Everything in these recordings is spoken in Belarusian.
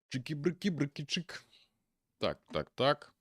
Чики-брики-брики-чик. Так, так, так.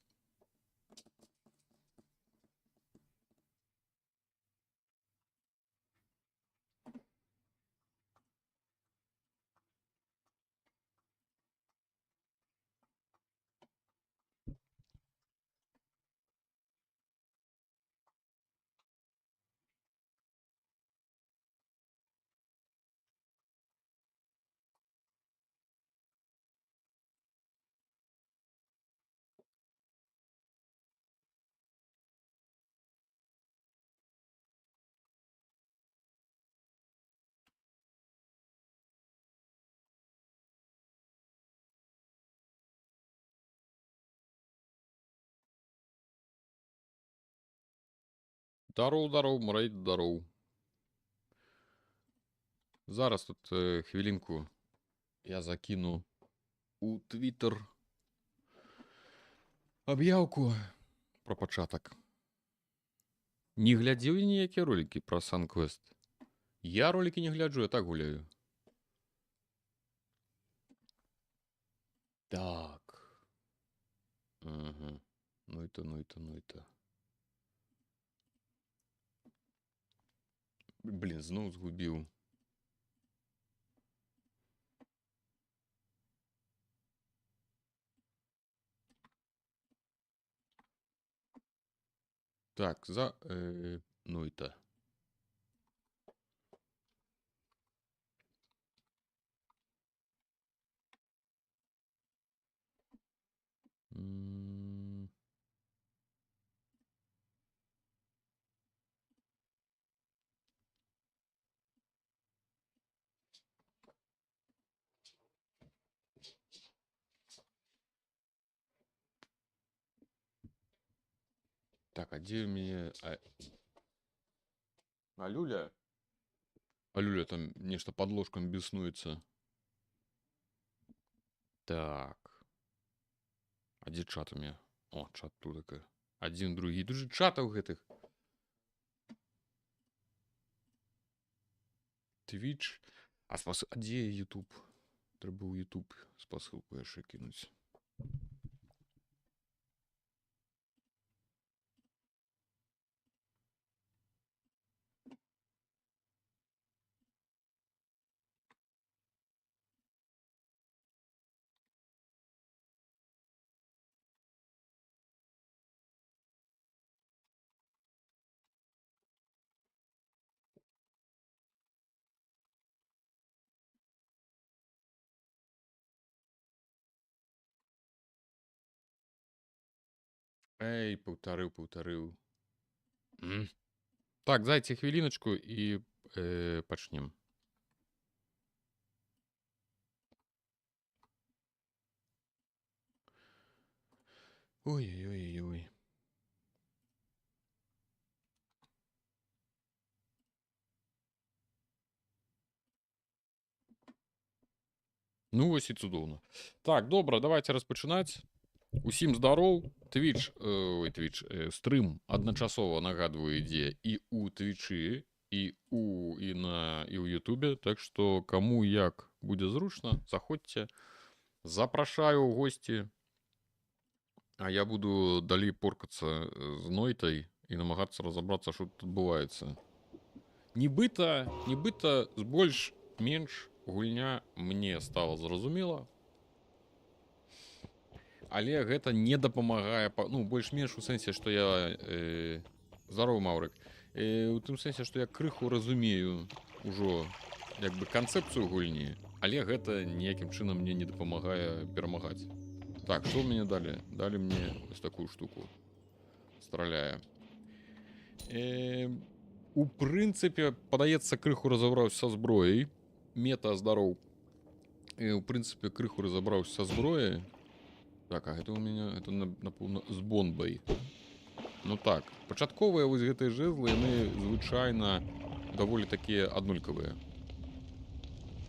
Дароў, мурай, дароў. Зараз тут хвілінку я закину у Твиттер аб'яўку про пачатак. Не глядзеў ніякія ролики про Sunquest. Я ролики не гляджу, я так гуляю. Так. Ага. Ну это. Блин, зноў згубіў. Так, ну это. Так, а где мне... Алюля? Алюля там нечто под ложком беснуется. Так. А где чат у меня? О, чат тут такой. Один, другий. Тут же чатов гэтых. Twitch. А где YouTube? Треба у YouTube спасылку яшчэ кинуть. Эй, паўтарыў. Так, дайте хвилиночку и пачнем. Ой-ой-ой-ой. Ну, ось і цудоўна. Так, добра, давайте распачынаць. Усім здароў. Twitch, стрым адначасова, нагадваю, ідзе і ў Твічы, і ў Ютубе. Так што, каму як будзе зручна, заходзьце. Запрашаю ў госці. А я буду далей поркацца з Нойтай і намагацца разабрацца, што тут адбываецца. Нібыта з больш-менш гульня мне стала зразумела. Але гэта не дапамагае, ну, больш-менш у сэнсе, што я... Здароў, Маўрык. У тым сэнсе, што я крыху разумею ўжо як бы канцэпцыю гульні, але гэта ніякім чынам мне не дапамагае перамагаць. Так, што мне далі? Далі мне ось такую штуку. Страляе. У прынцыпе, падаецца, крыху разабраўся са зброяй. Мета, здароў. У прынцыпе, крыху разабраўся са зброяй. Так, а гэта у меня, это, напэўна, з бомбай. Ну так, пачатковыя вось гэтыя жэзлы, яны звычайна даволі такія аднолькавыя.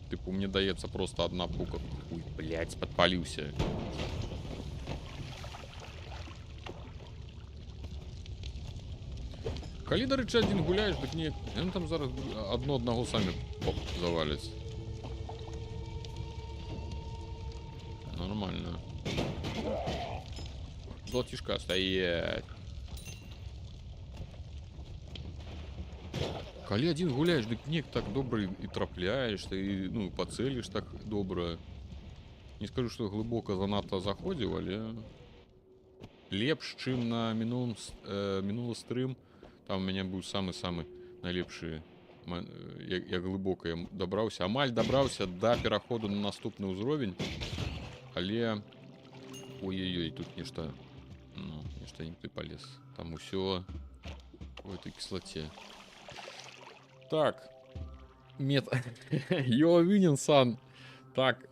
Тыпу, мне даецца проста адна пука. Ой, блядь, падпаліўся. Калі, дарэчы, адзін гуляеш, дык не... Яны там зараз аднаго самі заваляць. Нормально. Золотишко стоять. Калі один гуляешь, дык неяк так добра і трапляешься, і ну, пацэліш так добра. Не скажу, што глыбока занадта заходзіў, але лепш, чым на мінулы стрым. Там у мяне быў самы-самы найлепшы, як глыбока я дабраўся. Амаль дабраўся да пераходу на наступны ўзровень. Але ой-ой-ой, тут нешта, ну, нешта не ты палез. Там усё в этой кислоце. Так, Йо винен, сан. Так,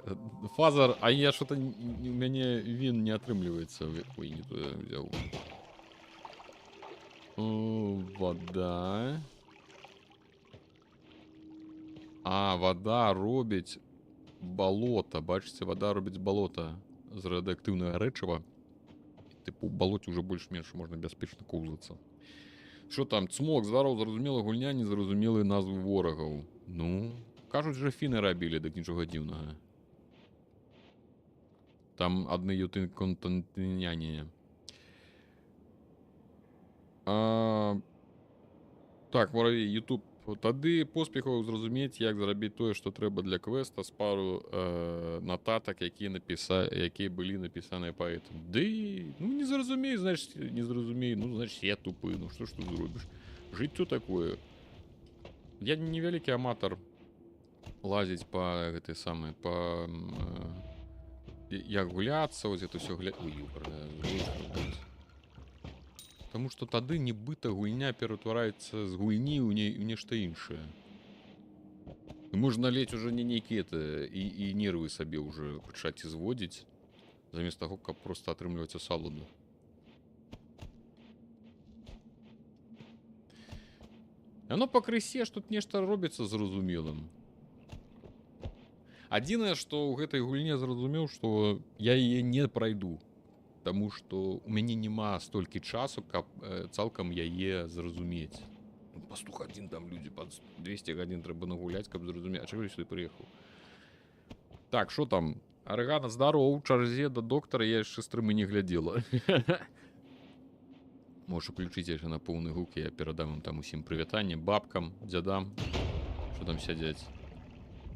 Фазер, а я что-то у меня вин не отрымливается. Ой, не туда взял. Вода. А, вода робить болото. Бачите, вода робить болото з радыактыўнага рэчыва. Типу, у болоте уже больш-менш можна бяспечна коўзацца. Що там, цмок, здаров, зразумела гульня, незразумелыя назвы ворагаў. Ну, кажуць, жа фіны рабілі, дык нічога дзіўнага. Там адны ютын-контантыняне. Так, воравей, Ютуб. Тады поспехаў зразумець, як зрабіць тое, што трэба для квеста з пару нататак, якія былі напісаныя паэтам. Ды, ну не зразумей, значит, не зразумей, ну значит, я тупы, ну што ж ты зробіш? Жыццё такое. Я невялікі аматар лазіць па гэтай самай, па як гуляцца, вось гэта ўсё Таму што тады нібыта гульня ператвараецца з гульні ў нешта іншае. Можна ледзь уже не нейкія і нервы сабе ўжо пачаць зводзіць, замест таго, каб проста атрымліваць асалоду. Яно пакрысе ж тут нешта робіцца зразумелым. Адзінае, што ў гэтай гульне зразумеў, што я яе не прайду. Таму што у мяне няма столькі часу, каб цалкам яе зразумець. Пастух адзін, там людзі пад 200 гадзін трэба нагуляць, каб зразумець. А чаго я сюды прыехаў? Так, што там? Арыгана, здароў, чарзе да доктара я яшчэ стрымы не глядзела. Можаш уключыць яшчэ на поўны гук, я перадам ім там усім прывітанне, бабкам, дзядам, што там сядзяць.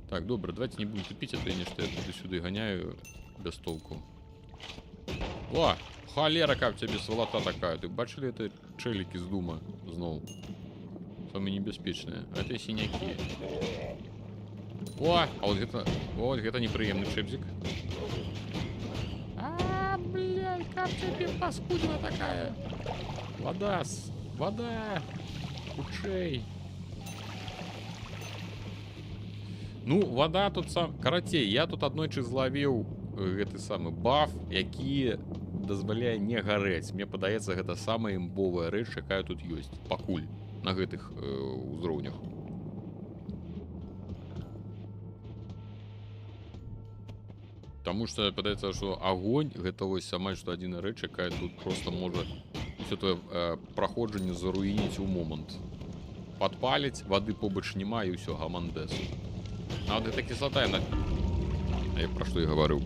Так, добра, давайте не будем тупіць, а то я нешта я туды-сюды ганяю без толку. О, холера, как тебе сволота такая. Ты бачили это челики з дума зноў? Самые небяспечныя. А это синяки. О, а вот гэта непрыемны чэпзік. А, блядь, как тебе паскудна такая. Вода. Хутчэй. Ну, вода тут сам... Карацей, я тут аднойчы злавіў гэты самы баф, які дазваляе не гарэць. Мне падаецца, гэта самая імбовая рэч, якая тут ёсць. Пакуль на гэтых узроўнях. Таму што падаецца, што агонь гэта вось амаль што адзіная рэч, якая тут просто можа ўсё твоё праходжанне заруініць у момант. Падпаліць, вады побач няма і ўсё, гамандэс. А вот гэта кислота, яна... А я пра што я гаварыў?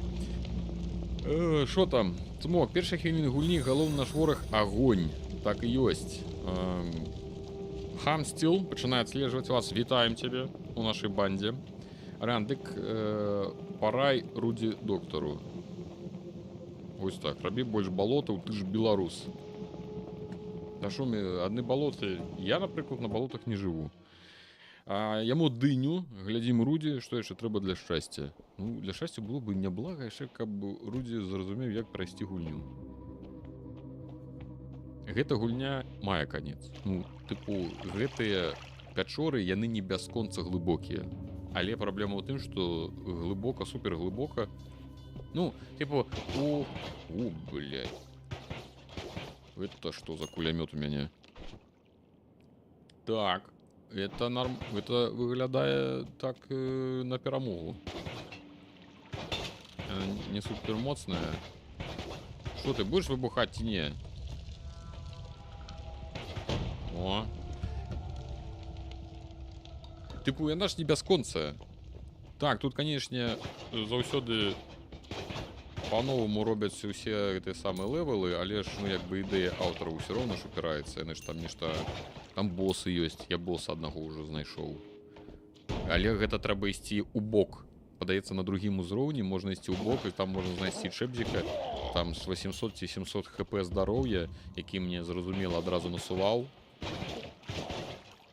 Шо там? Цмок, першая хвіліны гульні, галоўны наш вораг агонь. Так і ёсць. Хамстил пачынае адслежваць вас. Вітаем цябе у нашай бандзе. Рандык, парай Руді доктару. Вось так, рабі больш балотаў, ты ж беларус. Да шо мне адны балоты? Я, напрыклад, на балотах не жыву. Яму дыню, глядзім Рудзі, што яшчэ трэба для шчасця. Ну, для шчасця было бы няблага яшчэ, каб Рудзі зразумеў, як прайсці гульню. Гэта гульня мае канец. Ну, тыпу, гэтыя пячоры, яны не бясконца глыбокія. Але праблема ў тым, што глыбока, супер глыбока. Ну, тыпу, блядь. Это што за кулямёт у мяне? Так. Это выглядае так на перамогу. Не супер моцная. Что ты будешь выбухать ці не? О. Тыпу, яна ж не бясконцая. Так, тут, канешне, заўсёды по-новому робяць усе гэтыя самыя левелы, але ж, ну, як бы ідэя аўтараў ўсё роўна ж упіраецца. Яны ж там нешта... Там босы ёсць. Я боса аднаго ўжо знайшоў. Але гэта трэба ісці ў бок. Падаецца, на другім узроўні можна ісці ў бок, і там можна знайсці чэпзіка. Там з 800 ці 700 хп здароўя, які мне, зразумела, адразу насуваў.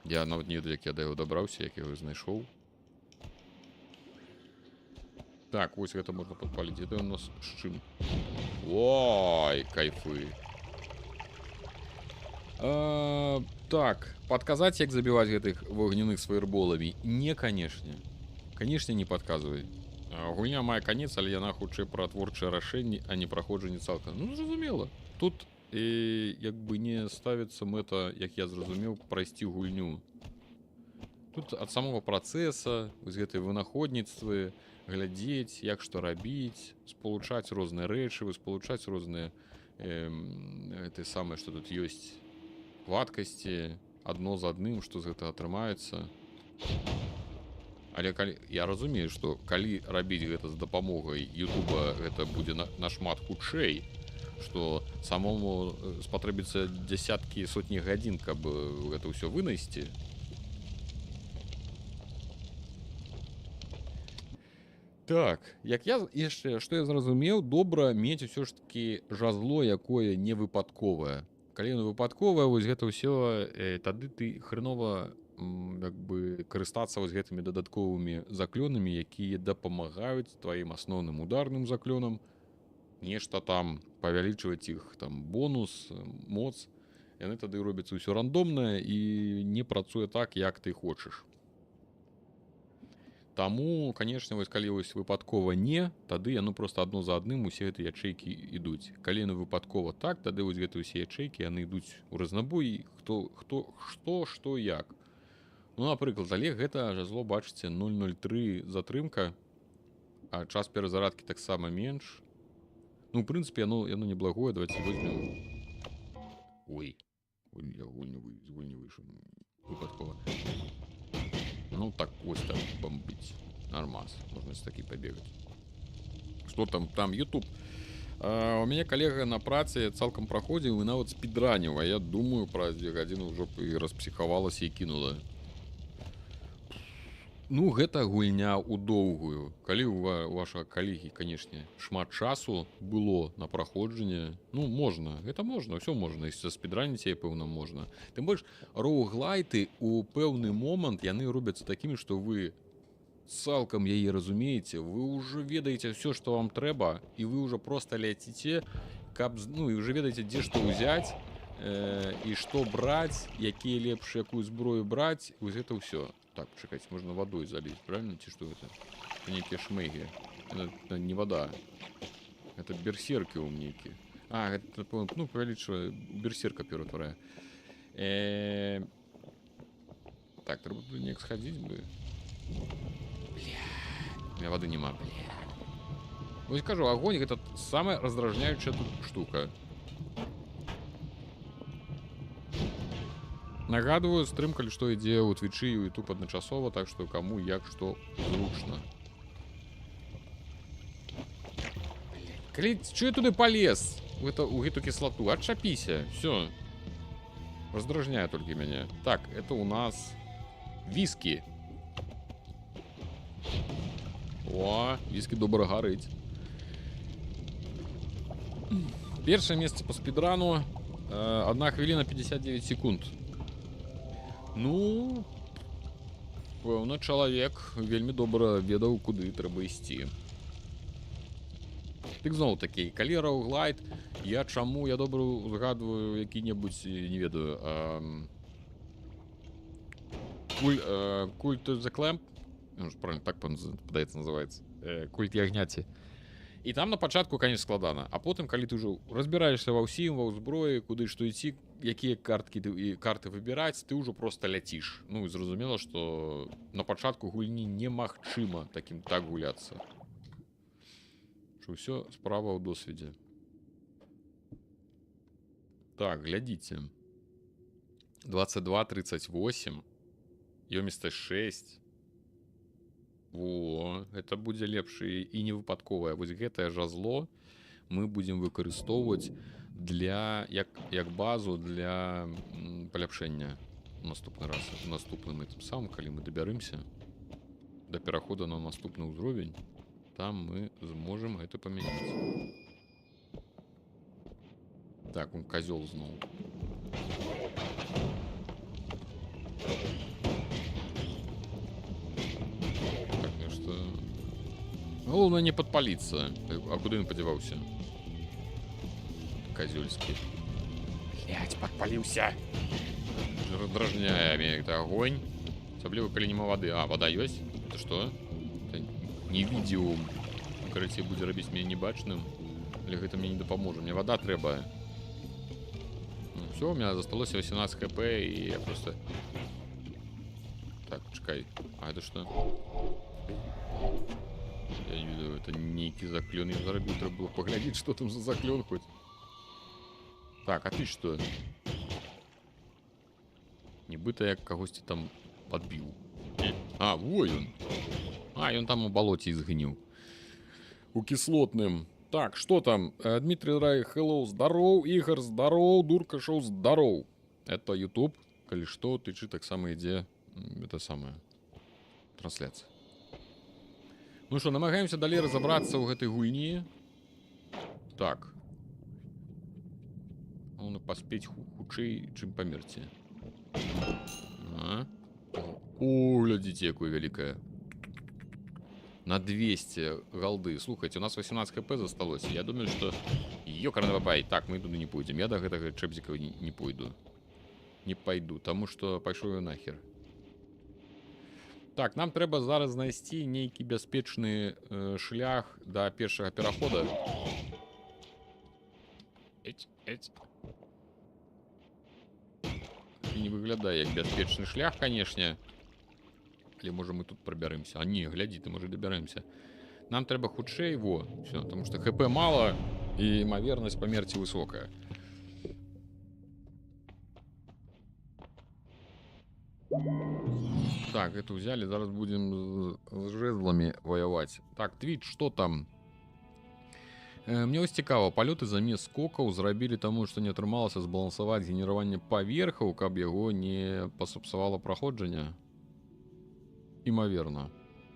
Я нават не ведаю, як я да яго дабраўся, як я яго знайшоў. Так, вось гэта можна падпаліць. Гэта у нас з чым? Ой, кайфы. Так, падказаць, як забіваць гэтых вогняных фаерболамі? Не, канешне. Канешне, не падказвай. Гульня мае канец, але яна хутчэй пра творчыя рашэнні, а не праходжанне цалкам. Ну, зразумела. Тут як бы не ставіцца мэта, як я зразумеў, прайсці гульню. Тут ад самого працэса, вось гэтай вынаходніцтвы, глядзець, як што рабіць, спалучаць розныя рэчывы, спалучаць розныя те самае, што тут ёсць вадкасці, адно з адным, што з гэтага атрымаецца. Але калі... я разумею, што калі рабіць гэта з дапамогай Ютуба, гэта будзе нашмат хутчэй, што самому спатрэбіцца дзясяткі, сотні гадзін, каб гэта ўсё вынайсці. Так, як я яшчэ, што я зразумеў, добра мець усё ж такі жазло, якое не выпадковае. Калі яно выпадковае, вось гэта ўсё, тады ты хрэнова як бы карыстацца вось гэтымі дадатковымі заклёнамі, якія дапамагаюць тваім асноўным ударным заклёнам нешта там павялічваць іх там бонус, моц. Яны тады робяцца ўсё рандомнае і не працуе так, як ты хочаш. Таму, канешне, вось калі вось выпадкова не, тады яно проста адно за адным усе гэтыя ячэйкі ідуць. Калі яны выпадкова так, тады вось гэтыя ўсе ячэйкі, яны ідуць у разнабой, што, як. Ну, напрыклад, але гэта жазло, бачыце, 0,03 затрымка, а час перазарадкі таксама менш. Ну, в прынцыпе, яно неблагое. Давайте возьмем... Ой, я гульню выйшаў выпадкова. Ну, так, ось так бомбить. Нормас. Можно с таки побегать. Что там? Там YouTube. У меня коллега на праце цалкам праходзіў і нават спідраніў. А я думаю, праз 2 гадзіны ўжо і распсіхавалася і кінула. Ну, гэта гульня ў доўгую. Калі у вашага калегі, канешне, шмат часу было на праходжанне, ну, можна. Гэта можна, ўсё можна. І спідраніць яе, пэўна, можна. Тым больш, роуглайты у пэўны момант яны робяцца такімі, што вы цалкам яе разумееце, вы ўжо ведаеце ўсё, што вам трэба, і вы ўжо проста ляціце, каб, ну, і ўжо ведаеце, дзе што ўзяць, і што браць, якія лепш, якую зброю браць, і вось гэта ўсё. Так, чекайте, можно водой залить, правильно? Чи что это? Это некие шмейги. Это не вода. Это берсерки умники. А, это, ну, повеличивая, берсерка первотворая. Так, треба бы не сходить бы. Бля, у меня воды нема, бля. Ну, я скажу, огонь это самая раздражняющая тут штука. Нагадываю, стрым, калі што ідзе ў Твічы і ў Ютуб адначасова, так што каму як што зручна. Калі чё я туды палез? У гэту кіслату. Адчапіся. Всё. Раздражняе толькі мяне. Так, это у нас віскі. О, віскі добра гарыць. Першае месца па спідрану. 1 хвіліна 59 секунд. Ну, пэўна, чалавек вельмі добра ведаў, куды трэба ісці. Дык зноў такі, калі роуглайт, я добра згадваю які-небудзь, не ведаю, Cult of the Clamp, правильно, так, падаецца, называецца, Культ ягняці. І там на пачатку, конечно, складана. А потым, калі ты ўжо разбіраешся ва ўсім, ва ўзброі, куды што ісці, якія карты выбіраць, ты ўжо проста ляціш. Ну, і зразумела, што на пачатку гульні немагчыма такім так гуляцца. Што ўсё справа ў досведзе. Так, глядзіце. 22:38. Ёмістасць 6. Во, это будзе лепшае і не выпадковае. Вось гэтае жазло мы будзем выкарыстоўваць для як базу для паляпшэння наступны раз, наступным этим самым, калі мы дабярымся да перахода на наступны ўзровень, там мы зможам гэта памяняць. Так, он козёл зноў. Так, нешта... Главное не подпалиться. А куда он подевался? Козёльский. Блять, подпалился. Раздражняя меня это огонь. Особливо, коли нема воды. А, вода есть? Это что? Это невидиум. Короче, будет робить меня небачным. Или это мне не допоможет. Мне вода треба. Ну, все, у меня засталось 18 хп, и я просто... Так, чекай. А это что? Я не виду, это некий заклен. Я заробил, треба было поглядеть, что там за заклен хоть. Так, а ты что? Нібито я когось там подбил. А, вой он. А, и он там у болоте изгнил. У кислотным. Так, что там? Дмитрий Рай, hello, здоров. Игорь, здоров. Дурка шоу, здоров. Это YouTube. Коли что, тычи так само иде. Это самое. Трансляция. Ну что, намагаемся далее разобраться в этой гульне. Так. Он поспеть худший, чем померти. А? О, глядите, какое великое. На 200 голды. Слухайте, у нас 18 хп засталось. Я думаю, что... Ёкарный бабай. Так, мы туда не пойдем. Я до гэтага чэпзіка не пойду. Не пойду, тому что пайшоў я нахер. Так, нам трэба зараз знайсці нейкі бяспечны шлях до першага перахода. Эть. І не выглядае як бяспечны шлях, канешне. Але можа мы тут прабярэмся. А не, глядзі, ты можа дабярэмся. Нам трэба хутчэй, во, все, потому что хп мало і імавернасць памерці высокая. Так, это взяли, зараз будем с жезлами воевать. Так, Twitch, что там? Мне вось цікава, палёты замест скокаў зрабілі таму, што не атрымалася збалансаваць генераванне паверхаў, каб яго не пасапсавала праходжанне. Імаверна.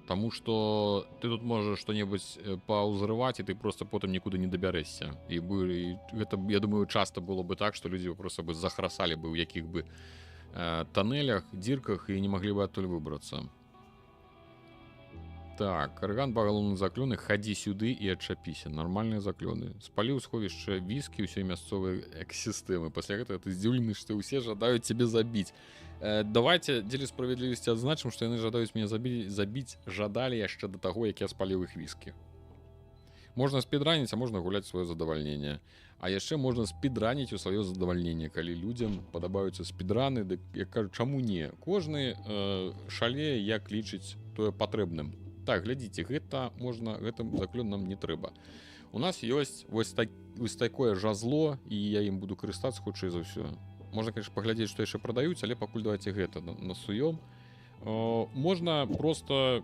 Таму што ты тут можаш што-небудзь паўзрываць, і ты просто потым нікуды не дабярэшся. І гэта, я думаю, часта было бы так, што людзі просто бы захрасалі бы ў якіх бы тоннелях, дзірках і не маглі бы адтуль выбрацца. Так, карган багалоўных заклёны, хадзі сюды і адчапіся. Нармальныя заклёны. Спаліў сховішча віскі ўсёй мясцовай экасістэмы. Пасля гэтага ты здзіўлены, што ўсе жадаюць цябе забіць. Давайте дзеля справядлівасці адзначым, што яны жадаюць мяне забіць жадалі яшчэ да таго, як я спаліў іх віскі. Можна спідраніць, а можна гуляць сваё задавальненне. А яшчэ можна спідраніць у сваё задавальненне, калі людзям падабаюцца спідраны, дык я кажу, чаму не? Кожны шалее, як лічыць тое патрэбным. Так, глядзіце, гэта можна, гэтым заклён нам не трэба. У нас ёсць вось такое жазло, і я ім буду карыстацца хутчэй за ўсё. Можна, конечно, паглядзець, што яшчэ прадаюць, але пакуль давайте гэта насуём. Можна просто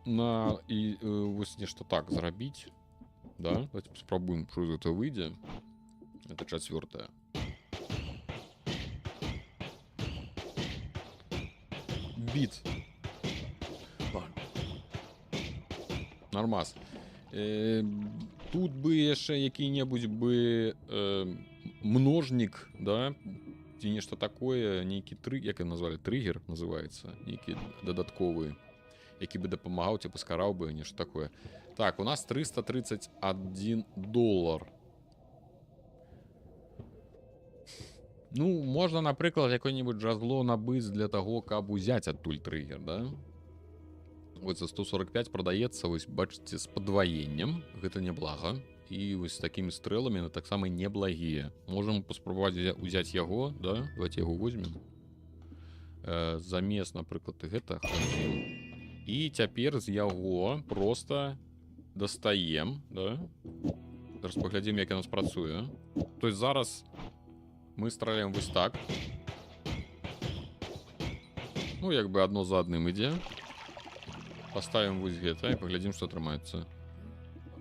вось нешта так зрабіць. Да? Давайте спрабуем, што з гэта выйдзе. Это 4-е. Біт. Нормас. Тут бы яшчэ які-небудзь бы множнік, да? Ці нешта такое, нейкі як ён назвалі, триггер называецца, нейкі дадатковы, які бы дапамагаў, ці паскараў бы, нешта такое. Так, у нас $331. Ну, можна, напрыклад, якое-небудзь жазло набыць для таго, каб узяць адтуль триггер, да? Вот за 145 продаецца, вось бачыце, з падваеннем, гэта няблага, і вось з такімі стрэламі на таксама неблагія. Можам паспрабаваць узяць яго, да? Давайте яго возьмем. Замест, напрыклад, гэта хадзім. І цяпер з яго просто дастаем, да? Зараз паглядзім, як яно спрацуе. То есть зараз мы страляем вось так. Ну, як бы адно за адным ідзе. Поставим вось гэта і паглядзім, што атрымаецца.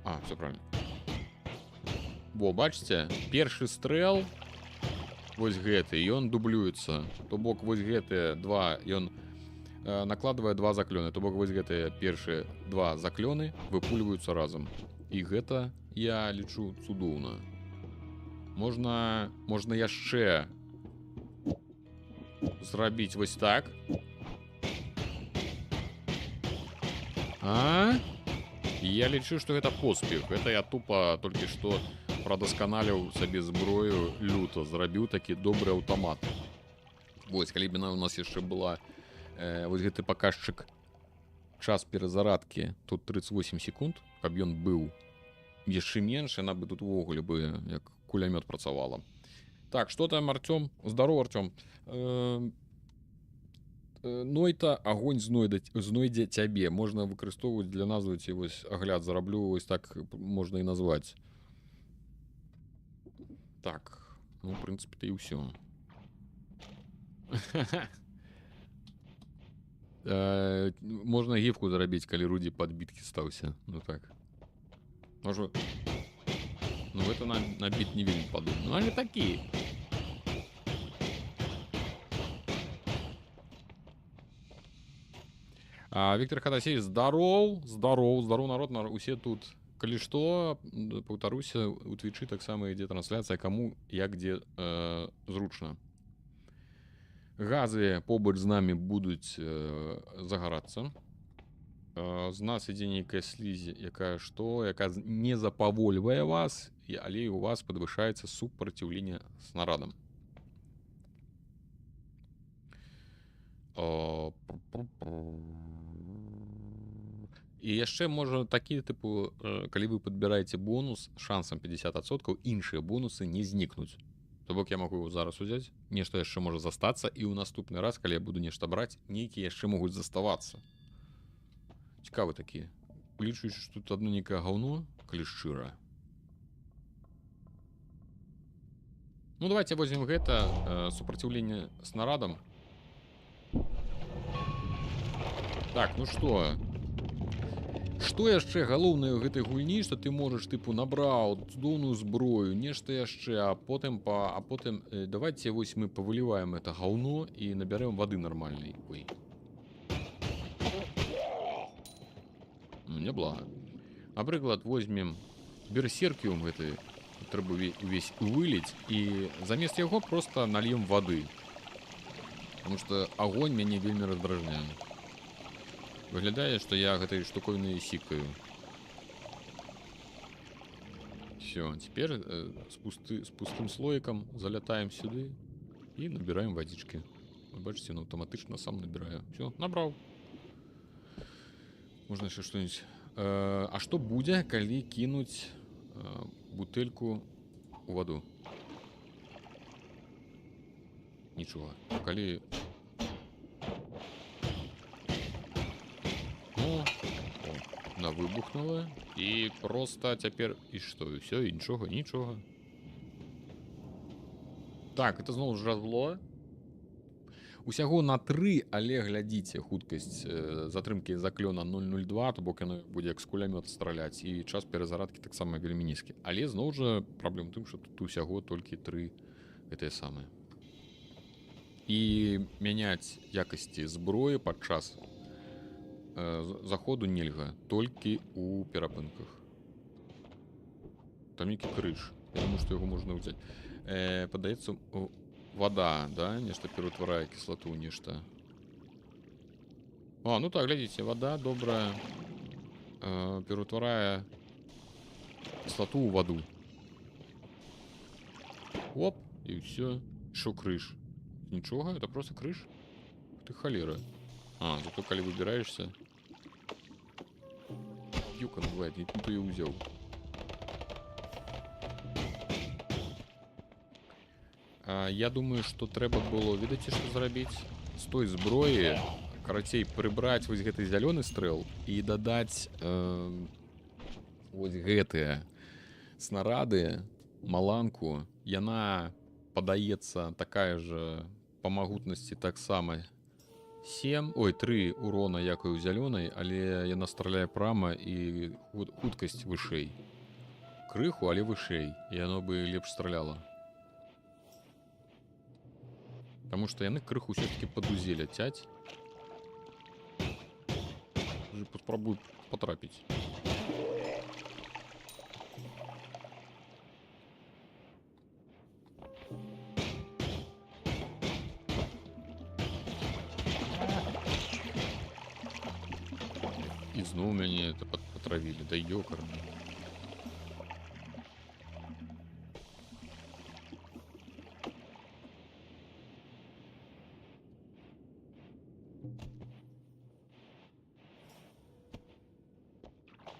А, все правильно. Во, бачыце, першы стрэл вось гэты, ён дублюецца. То бок вось гэтыя два, ён накладвае два заклёны. То бок вось гэтыя першыя два заклёны выпульваюцца разам. І гэта, я лічу, цудоўна. Можна яшчэ зрабіць вось так. Я лічу, што гэта поспех. Гэта я тупа толькі што прадасканаліў сабе зброю люто. Зрабіў такі добры аўтамат. Вось, калі б у нас яшчэ была вось гэты паказчык час перазарадкі, тут 38 секунд, каб ён быў яшчэ менш, яна бы тут увогуле бы як кулямёт працавала. Так, што там, Артём? Здарова, Артём. Нойта агонь знойдзе цябе. Можна выкарыстоўваць для назвы, ці вось агляд зараблю, вось так можна і назваць. Так, ну, в прынцыпе, то і ўсё. Можна гифку зарабіць, калі Руді падбіткі стаўся. Ну так. Можа... Ну, гэта на біт не вельмі падобна. Ну, але такі. Віктор Хадасей, здаров, народ, усе тут. Калі што, паўтаруся, у Твічы таксама ідзе трансляцыя, каму як дзе зручна. Газы побач з намі будуць загарацца. З нас ідзе нейкая слізь, якая не запавольвае вас, але у вас падвышаецца супраціўленне снарадам. І яшчэ можа такі, тыпу, калі вы падбіраеце бонус шансам 50%, іншыя бонусы не знікнуць. То бок я магу зараз узяць, нешта яшчэ можа застацца, і ў наступны раз, калі я буду нешта браць, нейкія яшчэ могуць заставацца. Цікавы такі. Улічваючы, што тут адно нейкае гаўно, калі шчыра. Ну, давайте возьмем гэта, супраціўленне снарадам. Так, ну што? Што яшчэ галоўнае ў гэтай гульні, што ты можаш, тыпу, набраў цудоўную зброю, нешта яшчэ, а потым давайте вось мы павыліваем это гаўно і набярэм вады нармальнай. Ой. Няблага. Напрыклад, возьмем берсеркіум гэты, трэба увесь выліць, і замест яго проста нальем вады. Потому што агонь мяне вельмі раздражняе. Выглядае, што я гэтай штуковінай сікаю. Все, цяпер з пустым слоікам залятаем сюды і набіраем вадзічкі. Вы бачыце, ён аўтаматычна сам набірае. Все, набраў. Можна яшчэ што-нибудь. А што будзе, калі кінуць бутэльку у ваду? Нічога. Калі... Она выбухнула, і проста цяпер... І што, і ўсё, і нічога. Так, это зноў жазло. Усяго на 3, але глядзіце, хуткасць затрымкі заклёна 0,02, то бок яно будзе як з кулямёта страляць, і час перазарадкі таксама вельмі нізкі. Але зноў жа праблема ў тым, што тут усяго толькі 3 гэтыя самыя. І мяняць якасці зброі падчас заходу нельга, толькі у перапынках. Там нейкі крыж. Я думаю, што яго можна ўзяць. Падаецца, вода, да? Нешта ператварае кіслату, нешта. А, ну так, глядзіце, вода добрая. Ператварае кіслату ў ваду. Оп, і ўсё. Шо крыж? Нічога, это просто крыж? Ты халера. А, зато калі выбіраешься... Юка бывает, не тут ее взял. Я думаю, што трэба было, ведаеце, што зрабіць? З той зброі, карацей, прыбраць вось гэты зялёны стрэл і дадаць вось гэтыя снарады, маланку. Яна падаецца такая же па магутнасці таксама, 7, ой, 3 урона, як і ў зялёнай, але яна страляе прама і хуткасць вышэй. Крыху, але вышэй. І яно бы лепш страляла. Таму што яны крыху ўсё-такі падузе ляцяць. Паспрабую патрапіць. І зноў мяне это патравілі, да ёкарна.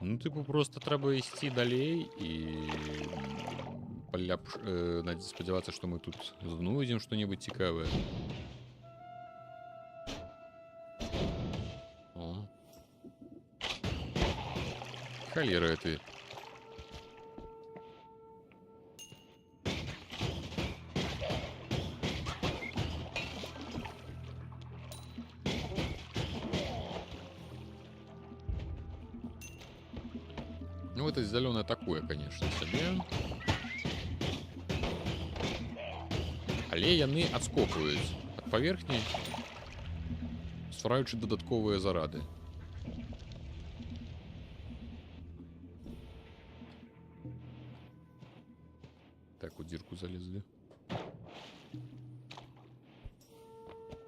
Ну, типу, просто трэба ісці далей і спадзявацца, што мы тут знойдзем што-небудзь цікавае. О. Халера ты. Ну, это зеленое такое, конечно, себе. Але яны адскокваюць ад паверхні, ствараючы дадатковыя зарады. Так, у дзірку залезлі.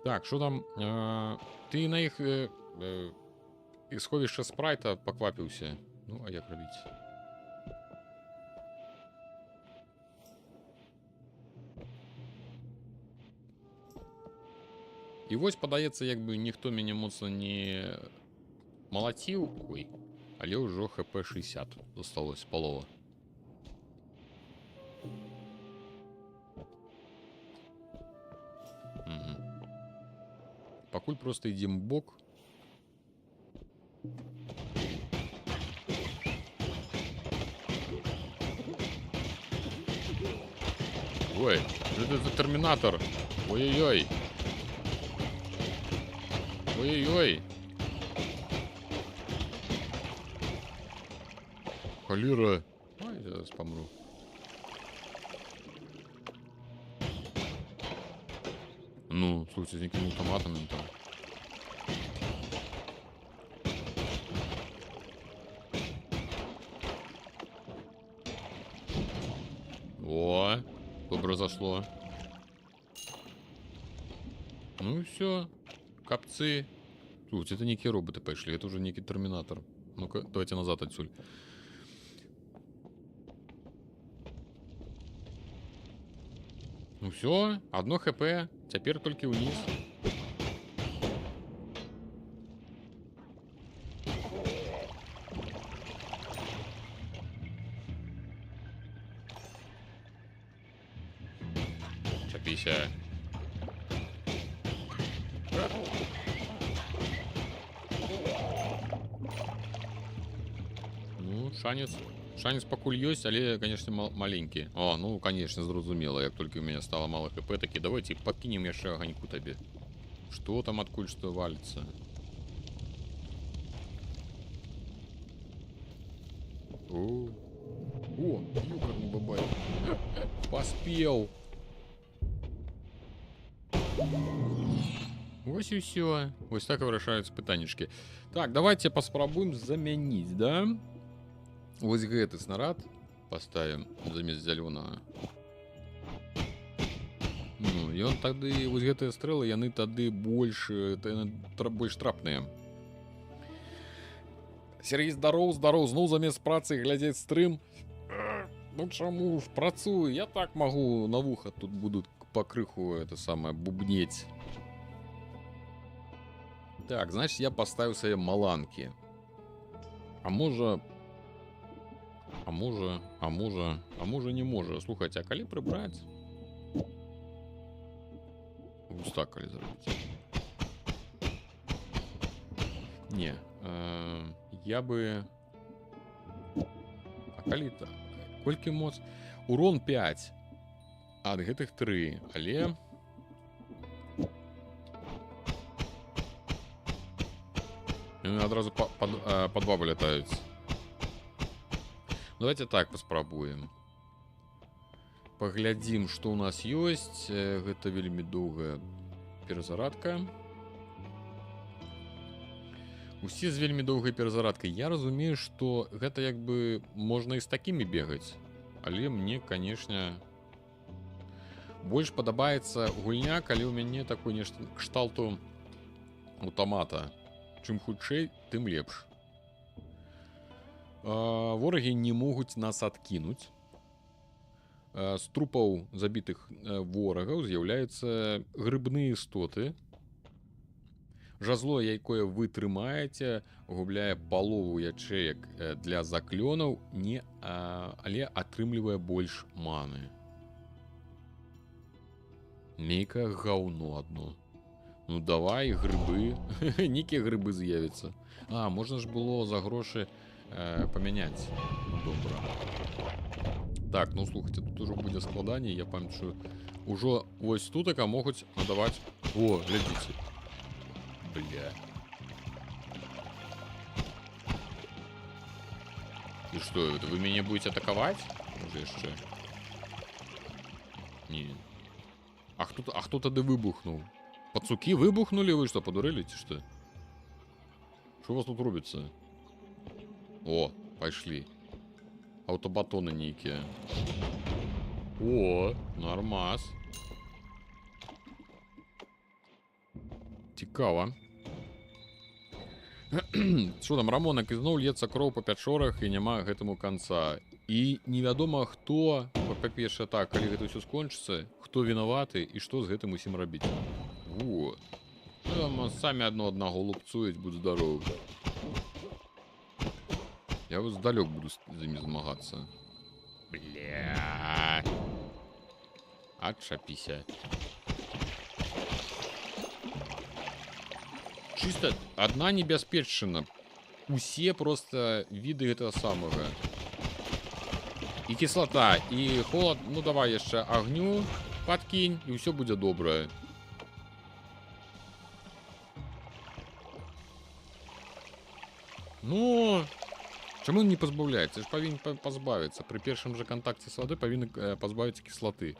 Так, що там? Ты на іх сховішча спрайта паквапіўся. Ну, а як рабіць? І вось, падаецца, як бы ніхто мяне моцна не малаціў. Ой, але ўжо ХП 60 засталось, палова. Пакуль просто ідзем бок. Ой, это терминатор. Ой-ой-ой. Ой-ой-ой. Холера. Ой, я зараз помру. Ну, слушайте, с некими автоматами там. О, добро зашло. Ну и все. Копцы. Слушайте, это некие роботы пошли. Это уже некий терминатор. Ну-ка, давайте назад отсюда. Ну все, одно хп. Теперь только вниз. Чапися. Ну, шанец пакуль ёсць, але, конечно, маленькі. О, ну, конечно, зразумела. Як толькі у меня стало мало хп, такі давайте пакінем яшчэ аганьку табе. Что там адкуль што валится? О, ёкарный бабай. Поспел. Вось і все. Вось так вырашаюцца пытаннічкі. Так, давайте паспрабуем замяніць, да? Вось гэты снарад поставим замест зялёнага. Ну, ён тады, вось гэтыя стрэлы, яны тады больш трапныя. Сергей, здароў, зноў замест працы глядзець стрым. Ну чаму ж працую? Я так магу на вуха тут будут пакрыху это самае бубнець. Так, значит, я поставил себе маланки. А можа не можа. Слухайте, а калі прыбраць? Вось так калі зрабіць. Не, я бы... А калі так? Колькі моц? Урон 5. Ад гэтых 3, але... Яны адразу па два вылятаюць. Давайте так паспрабуем. Паглядзім, што ў нас ёсць. Гэта вельмі доўгая перазарадка. Усе з вельмі доўгай перазарадкай. Я разумею, што гэта як бы можна і з такімі бегаць. Але мне, канешне, больш падабаецца гульня, калі ў мяне такой нешта кшталту аўтамата. Чым хутчэй, тым лепш. Ворагі не могуць нас адкінуць. З трупаў забітых ворагаў з'яўляюцца грыбныя істоты. Жазло, якое вы трымаеце, губляе палову ячэек для заклёнаў, але атрымлівае больш маны. Нейкае гаўно адно. Ну давай, грыбы. Нейкія грыбы з'явяцца. Можна ж было за грошы памяняць. Добра. Так, ну слухайте, тут ужо будзе складаней. Я памятаю, ужо вось тутака могуць надаваць... О, глядзіце. Бля. И что, вы меня будете атаковать? Уже еще. Не. А кто тогда выбухнул? Пацуки выбухнули? Вы что, подурылите, что? Что у вас тут рубится? О, пошли. Автобатоны некие. О, нормас. Цікава. Що там, Рамонак, ізноў льецца кроў па пячорах і няма гэтаму канца. І невядома, хто, па-першае так, калі гэта ўсё скончыцца, хто вінаваты і што з гэтым усім рабіць. Во. Самі аднаго лупцуюць, будь здаровы. Я вот здалёк буду з імі змагацца. Бля. Отшапіся. Чисто одна небяспечна. Усе просто виды этого самого. И кислота, и холод. Ну давай яшчэ огню подкинь, и все будет доброе. Ну, чему он не позбавляется? Ты ж повинен позбавиться. При первом же контакте с водой повинен позбавиться кислоты.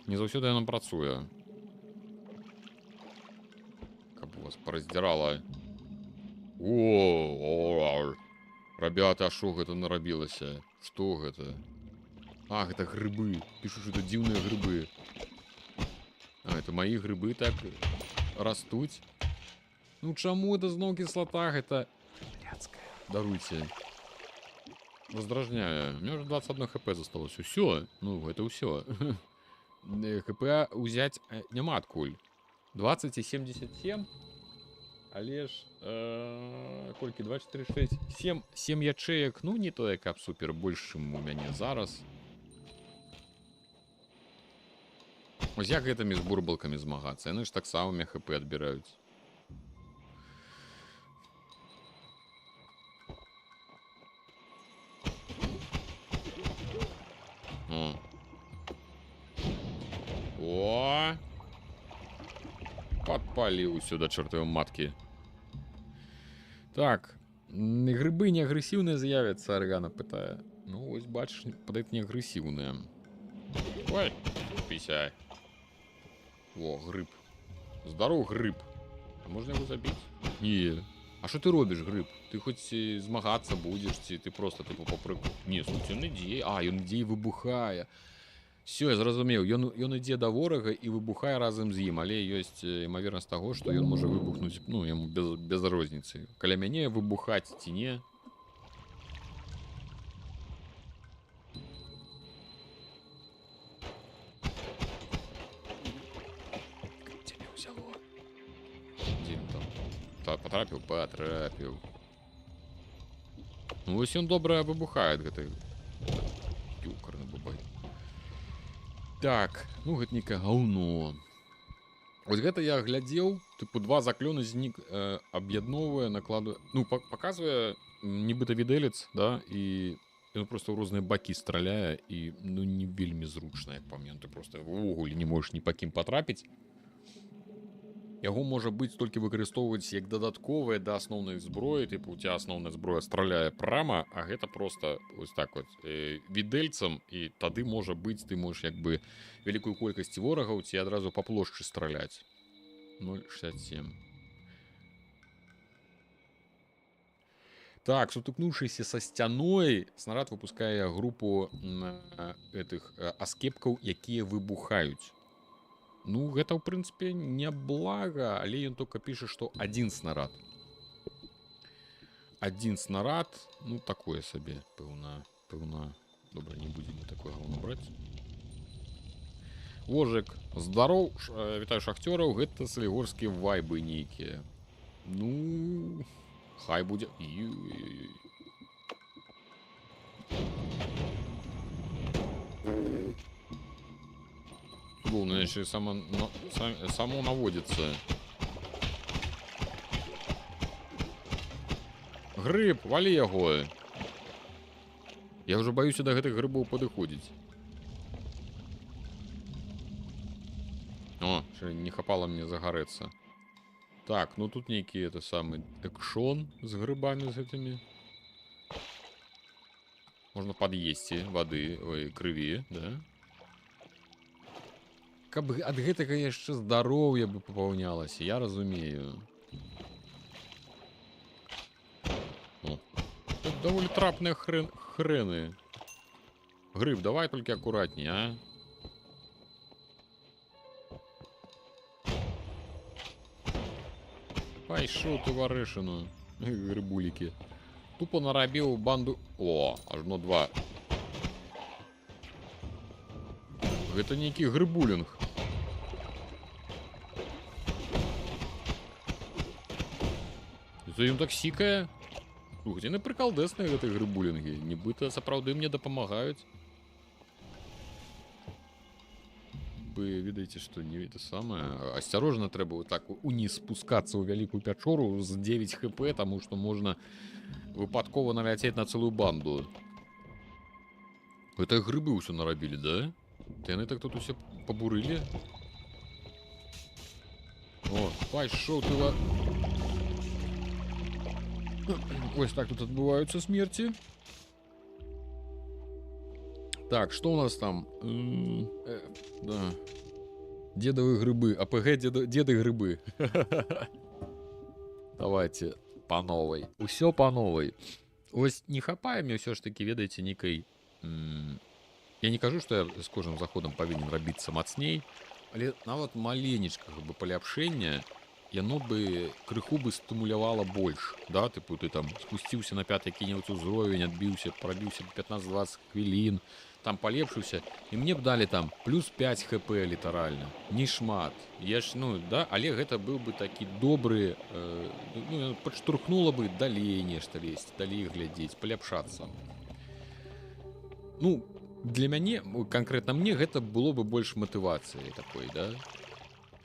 Не заўсёды яно працуе. Вас пораздзірала. О, ребята, а шо гэта нарабілася? Што гэта? Гэта грыбы. Пішу, што это дзіўныя грыбы. Это мои грыбы так растуць. Ну чаму это зноў кислота? Гэта блядская. Даруйте. Раздражняе. У меня уже 21 хп засталось. Усё. Ну, это ўсё. ХП узять няма адкуль. 20 и 77. Але ж, колькі, 2, 4, 6, 7 ячеек, ну не то, каб супер, больш, чым у мяне зараз. Ось як гэтымі з бурбалкамі змагацца, яны ж так самымі хп адбіраюць. О! Падпаліў сюда чортовой маткі. Так, грибы не агрэсіўныя з'явяцца, Аргана пытае. Ну, ось бачиш, падает не агрэсіўныя. Ой, пісяй. О, гриб. Здоров, гриб. А можна його забіць? Не. А що ти робиш, гриб? Ти хоч змагатися будеш, чи ти просто типу попрыгнув? Ні, слухай, він ідеє. Він ідеє вибухає. Все, я зразумеў, ён ідзе да ворага і выбухае разам з ім, але ёсць імавернасць таго, што ён можа выбухнуць, ну, яму без розніцы. Каля мяне выбухаць ці не. Цябе ўзяло. Дзе ён там? Патрапіў? Патрапіў. Ну, вось ён добра выбухае гэтай юкарны бабай. Так, ну гэта нейкае гаўно. Вось гэта я глядзеў, тыпу два заклёны знік аб'ядноўвае, накладвае, ну паказвае нібыта відэлец, да, і ён просто ў розныя бакі страляе і ну не вельмі зручна, як па мне, ты просто ўвогуле не можаш ні па кім патрапіць. Яго можа быць толькі выкарыстоўваць як дадатковае да асноўнай зброі, тыпу у ця асноўная зброя страляе прама, а гэта просто вось так вот відэльцам, і тады можа быць ты можаш як бы вялікую колькасць ворагаў ці адразу па плошчы страляць. 0,67. Так, сутыкнувшийся со сцяной, снарад выпускае групу этих аскепкаў, якія выбухаюць. Ну, гэта, ў прынцыпе, не блага, але ён только піша, што адзін снарад. Адзін снарад, ну, такое сабе, пэўна. Добра, не будзем такое гаўно браць. Вожык, здароў, вітаю шахцёраў, гэта салігорскія вайбы нейкія. Ну, хай будзе. Цудоўна, яшчэ само наводзіцца. Грыб, валі яго. Я ўжо баюся да гэтых грыбоў падыходзіць. О, не хапала мне загарэцца. Так, ну тут нейкі это самы экшон з грыбамі з гэтымі. Можна пад'есці вады, ой, крыві, да? Каб ад гэтага яшчэ здароўе бы папаўнялася, я разумею. О, тут даволі трапныя хрэны. Грыб, давай толькі акуратней, а? Пайшоў ты варышыну, грыбулікі. Тупо нарабіў банду... О, ажно 2. Гэта нейкі грыбулінг. За ён так сікае. Слухайте, не прикалдесныя гэтыя грыбулінгі. Нібыта сапраўды мне дапамагаюць. Вы ведаеце, што не это самае. Асцярожна трэба вот так уніз спускацца ў вялікую пячору з 9 хп, таму што можна выпадкова наляцець на цэлую банду. Гэта грыбы ўсё нарабілі, да? Яны так тут усе пабурылі. О, пайшоў ты ва... Ось так тут адбываюцца смерці. Так, што у нас там? Да. Дедовы грыбы. АПГ деды грыбы. Давайте по новой. Усё по новой. Ось не хапае мне ўсё ж таки, ведаеце, нейкай... Я не кажу, што я з кожным заходам павінен рабіцца мацней, але нават маленечкага бы паляпшэння яно бы крыху бы стымулявала больш, да, тыпу ты там спусціўся на 5 які-небудзь узровень, адбіўся, прабіўся 15-20 хвілін, там палепшыўся, і мне б далі там плюс 5 хп літаральна, не шмат. Я ж, ну, да, але гэта быў бы такі добры, ну, падштурхнула бы далей нешта лезть, далей глядзець, паляпшацца. Ну, для мяне, канкрэтна мне, гэта было бы больш матывацыяй такой, да.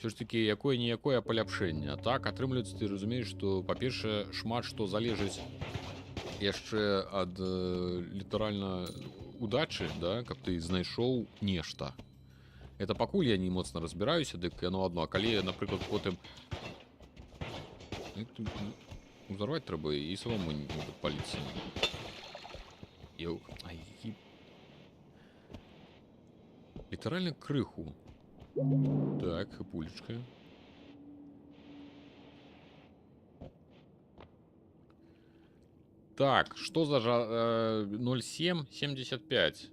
Все ж таки, якое-ніякое паляпшэнне. А так, атрымліваецца, ты разумееш, што, па-першае, шмат што залежыць яшчэ ад літаральна удачы, да, каб ты знайшоў нешта. Это пакуль я не моцна разбіраюся, дык яно адно. А калі, напрыклад, потым узарваць трэба і самому не падпаліцца. Літаральна крыху. Так, пулечка. Так, что за 0,775?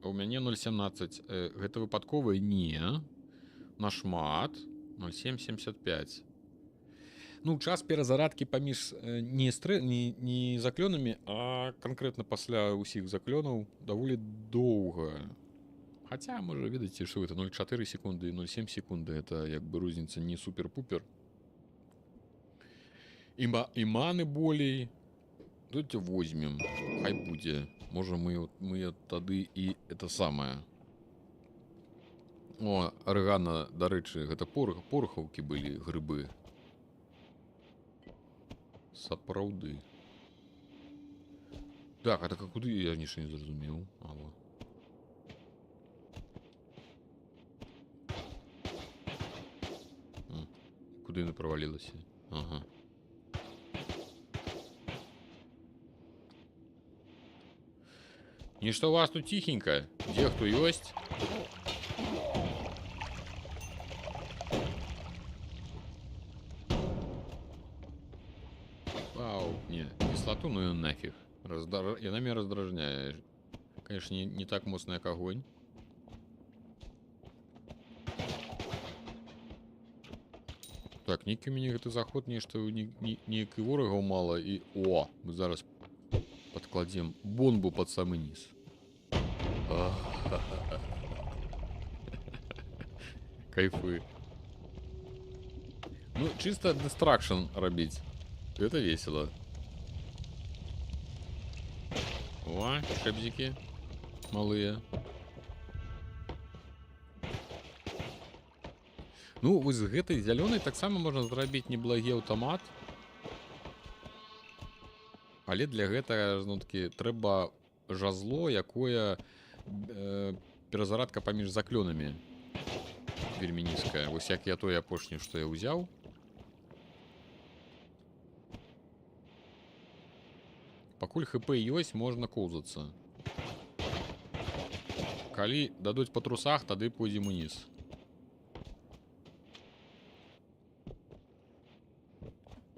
У мяне 0,17. Гэта выпадковае? Не. Нашмат. 0,775. Ну, час перазарадкі паміж не заклёнамі, а канкрэтна пасля ўсіх заклёнаў даволі доўга. Хотя, можа, ведаеце, што гэта 0,4 секунды і 0,7 секунды. Это як бы розніца не супер-пупер. І маны болей. Давайте возьмем. Хай будзе. Можа, мы тады і это самае. О, арэгана, дарэчы, гэта порахаўкі былі, грыбы. Сапраўды. Так, а так а куды? Я нічого не зразумеў. Алло. Куды она провалилась? Ага. И что у вас тут тихенько? Где кто есть? Вау. Не, кислоту, ну и нафиг. И она меня раздражняет. Конечно, не так моцно, как огонь. Так, некі у мяне гэты заход нешта неякі ворагаў мала і мы зараз подкладзем бомбу под самы низ. Кайфы. Ну, чисто дистракшн рабіць. Это весело. О, шепзики малые. Ну, вось з гэтай зялёнай таксама можна зрабіць неблагі аўтамат. Але для гэтага, ну-такі, трэба жазло, якое перазарадка паміж заклёнамі вельмі нізкая. Вось як я той апошні, што я ўзяў. Пакуль ХП ёсць, можна коўзацца. Калі дадуць па трусах, тады пойдзем уніз.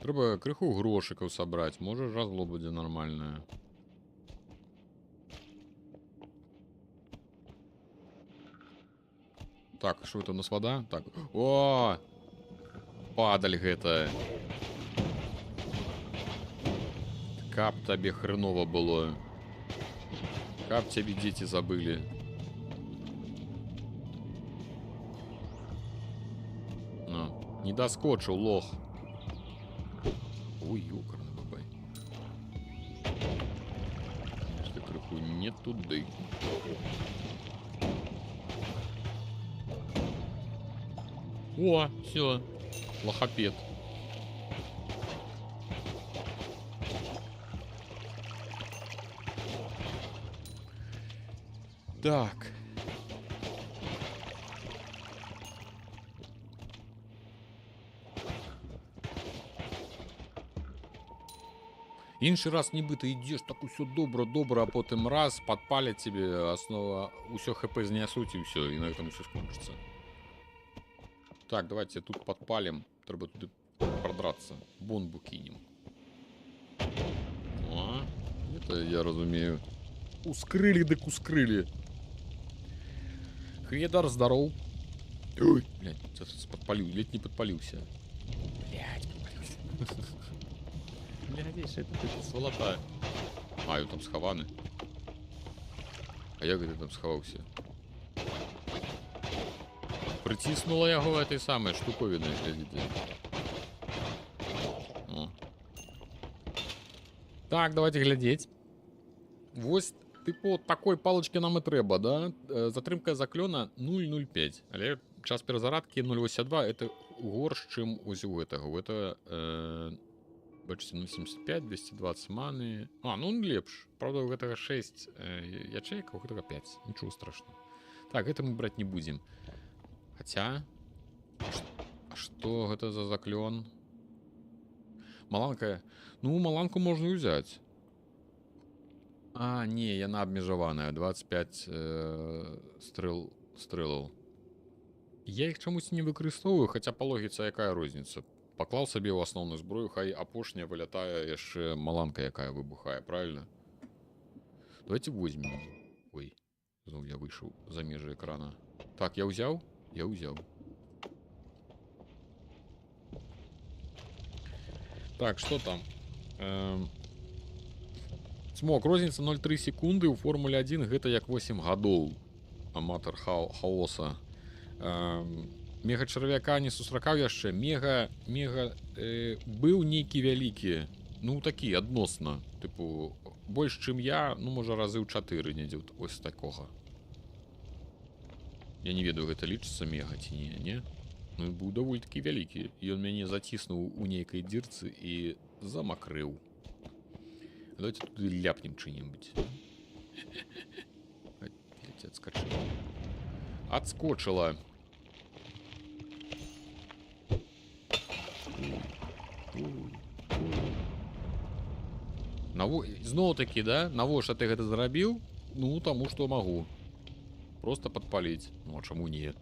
Трэба крыху грошыкаў сабраць, можа жазло будзе нармальнае. Так, што это у нас вода? Так. О! Падаль гэта. Каб табе хрэнова было. Каб цябе дзеці забылі. Ну, не даскочыў, лох. Ой, ёкарны бабай. Што крыху не туды. О, все, лохопед. Так. Іншы раз нібыта ідзеш, так усё добра, а потым раз падпаляць тебе, аснова усё ХП знясуць і ўсё, і на гэтым усё скончыцца. Так, давайте тут подпалим. Треба туди продраться. Бомбу кинем. О, это я разумею. Ускрыли, так ускрыли. Хредар, здоров. Ой, блядь, сейчас подпалил. Ледь не подпалился. Блядь, подпалился. Блядь, это сволота. А, я там схованы. А я где там сховался? Притиснула яго этой самой штуковиной, глядите. О. Так, давайте глядеть. Вось, типу, такой палочки нам и трэба, да? Затрымка заклёна 0,05. Але час перазарадки 0,82. Это горш, чым ось у гэтага. Это, бачите, 0,75, 220 маны. А, ну он лепш. Правда, у гэтага 6 ячейка, у гэтага 5. Ничего страшного. Так, это мы брать не будем. Хотя, а что это за заклен? Маланка. Ну, маланку можно и взять. А, не, яна абмежаваная. 25 стрэлаў. Я их чамусь не выкарыстоўваю, хотя по логіцы якая розніца. Паклаў сабе ў асноўную зброю, хай апошняя вылятае яшчэ маланка, якая выбухае, правильно? Давайте возьмем. Ой, зноў я выйшаў за межы экрана. Так, я ўзяў? Я ўзяў. Так, что там? Смок, розніца 0,3 секунды ў Формуле 1 гэта як 8 гадоў. Аматар хаоса. Мега чарвяка не сустракаў яшчэ. Мега быў нейкі вялікі. Ну, такі, адносна. Тыпу, больш, чым я, ну, можа, разы ў 4 недзе ось такога. Я не ведаю, гэта лічыцца мега ці не. Ну, быў даволі-такі вялікі. Ён мяне заціснуў у нейкай дзірцы і замакрыў. Давайте туды ляпнем чым-небудзь. Адскочыла. Адскочыла. Зноў-такі, да? Навошта ты гэта зрабіў? Ну, таму што магу. Просто падпаліць. Ну, а чаму не?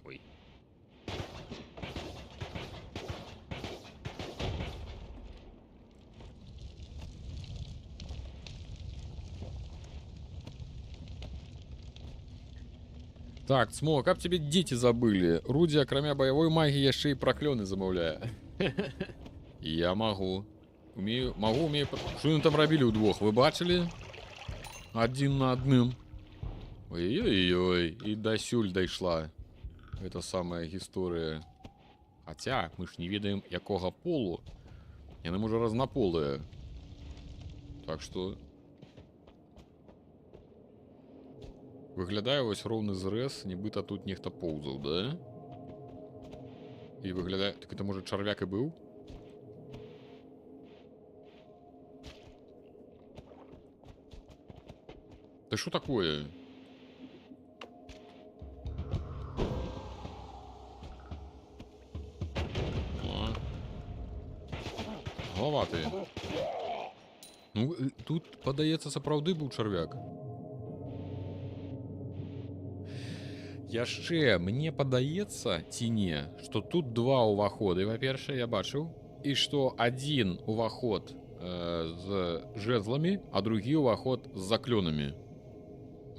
Ой. Так, Цмо, каб тебе дзеці забылі. Рудзі, акрамя баявой магіі, яшчэ і праклёны замаўляе. Я магу. Умею. Што ён там рабілі ўдвох? Вы бачылі? Адзін на адным. Ой-ой-ой. І дасюль дайшла. Гэта самая гісторыя. Хаця, мы ж не ведаем, якога полу. Яны, можа, разнаполыя. Так што... Выглядае вось роўны зрэз, нібыта тут нехта поўзаў, да? І выглядае... Так это, можа, чарвяк і быў? Да што такое? Галаваты. Ну, тут, падаецца, сапраўды быў чарвяк. Яшчэ мне падаецца, ці не, што тут два ўваходы, па-першае, я бачыў, і што адзін уваход з жэзламі, а другі ўваход з заклёнамі.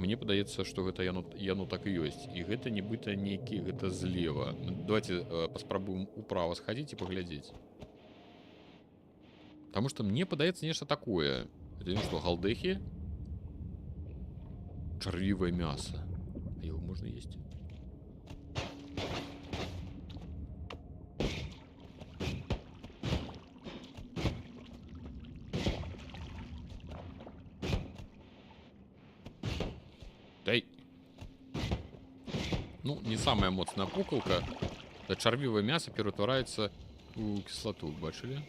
Мне падаецца, што гэта яно так і ёсць. І гэта нібыта нейкі, гэта злева. Давайте паспрабуем управа схадзіць і паглядзець. Таму што мне падаецца нешта такое. Это што, галдэхі? Чарвівае мяса. Яго можна есці. Дай. Ну, не самая моцная пукалка. Да чарвівае мяса ператвараецца у кіслату, бачылі?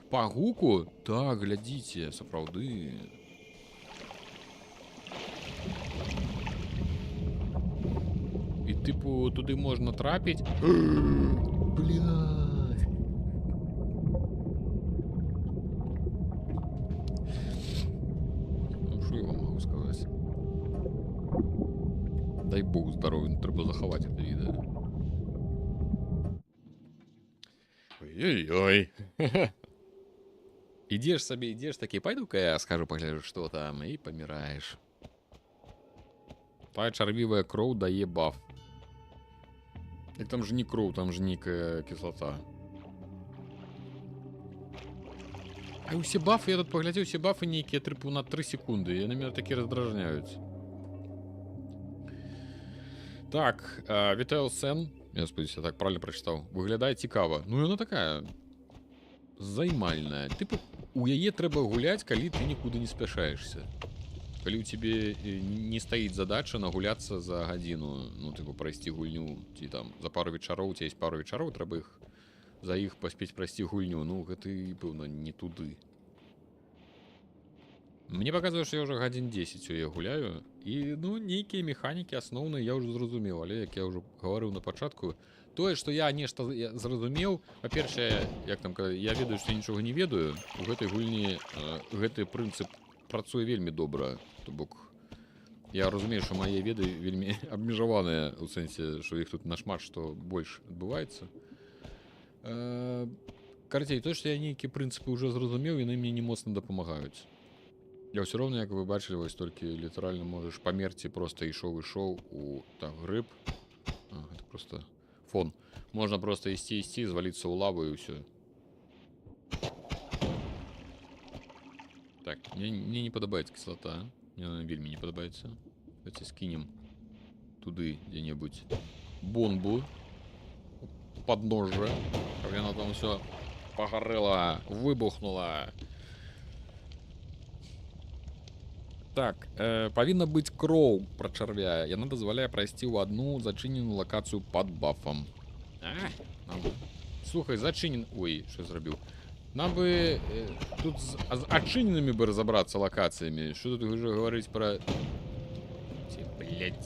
Па гуку? Так, глядзіце, сапраўды. І тыпу туды можна трапіць. Блядь. Ну, што я вам могу сказаць? Дай бог здоров'я, трэба захаваць это відэо. Ой-ой-ой. Ідзеш сабе, ідзеш такі, пайду-ка я скажу, пагляджу, што там, і паміраеш. Тая чарвівая кроў дае баф. Так там же не кроў, там же нейкая кіслата. А ўсе бафы, я тут паглядзеў, усе бафы нейкія трыпу на 3 секунды, яны мяне такі раздражняюць. Так, Вітэл Сен, я спадзяюся, так правильно прачытаў, выглядае цікава. Ну, яна такая займальная. Тыпу, у яе трэба гуляць, калі ты нікуды не спяшаешься. Калі ў цябе не стаіць задача нагуляцца за гадзіну, ну, тыпу, прайсці гульню, ці там за пару вечароў, ці есть пару вечароў, трэба іх за іх паспець прайсці гульню, ну, гэта, пэўна, не туды. Мне паказвае, што я ўжо гадзін 10 у яе гуляю, і, ну, нейкія механікі асноўныя я ўжо зразумеў, але, як я ўжо гаварыў на пачатку, тое, што я нешта зразумеў, па-першае, як там, я ведаю, што я нічога не ведаю, у гэтай гульні гэты прынцып працуе вельмі добра, то бок я разумею, што мае веды вельмі абмежаваныя, у сэнсе, што іх тут нашмат што больш адбываецца. Карацей, то, што я нейкія прынцыпы ўжо зразумеў, яны мне не моцна дапамагаюць. Я ўсё роўна, як вы бачылі, вось толькі літаральна можаш памерці, проста ішоў у так грыб. Гэта проста фон. Можна проста ісці, зваліцца ў лаву і ўсё. Так, мне не падабаецца кіслата. Мне она вельмі не падабаецца. Давайте скінем туды дзе-небудзь бомбу пад ножа, каб яна там ўсё пагарэла, выбухнула. Так, павінна быць кроў пра чарвя. Яна дазваляе прайсці ў адну зачыненую лакацыю пад бафам. Слухай, зачынен... Ой, што я зрабіў? Нам бы тут з адчыненымі бы разабрацца лакацыямі. Што тут уже гаварыць пра... Блядь.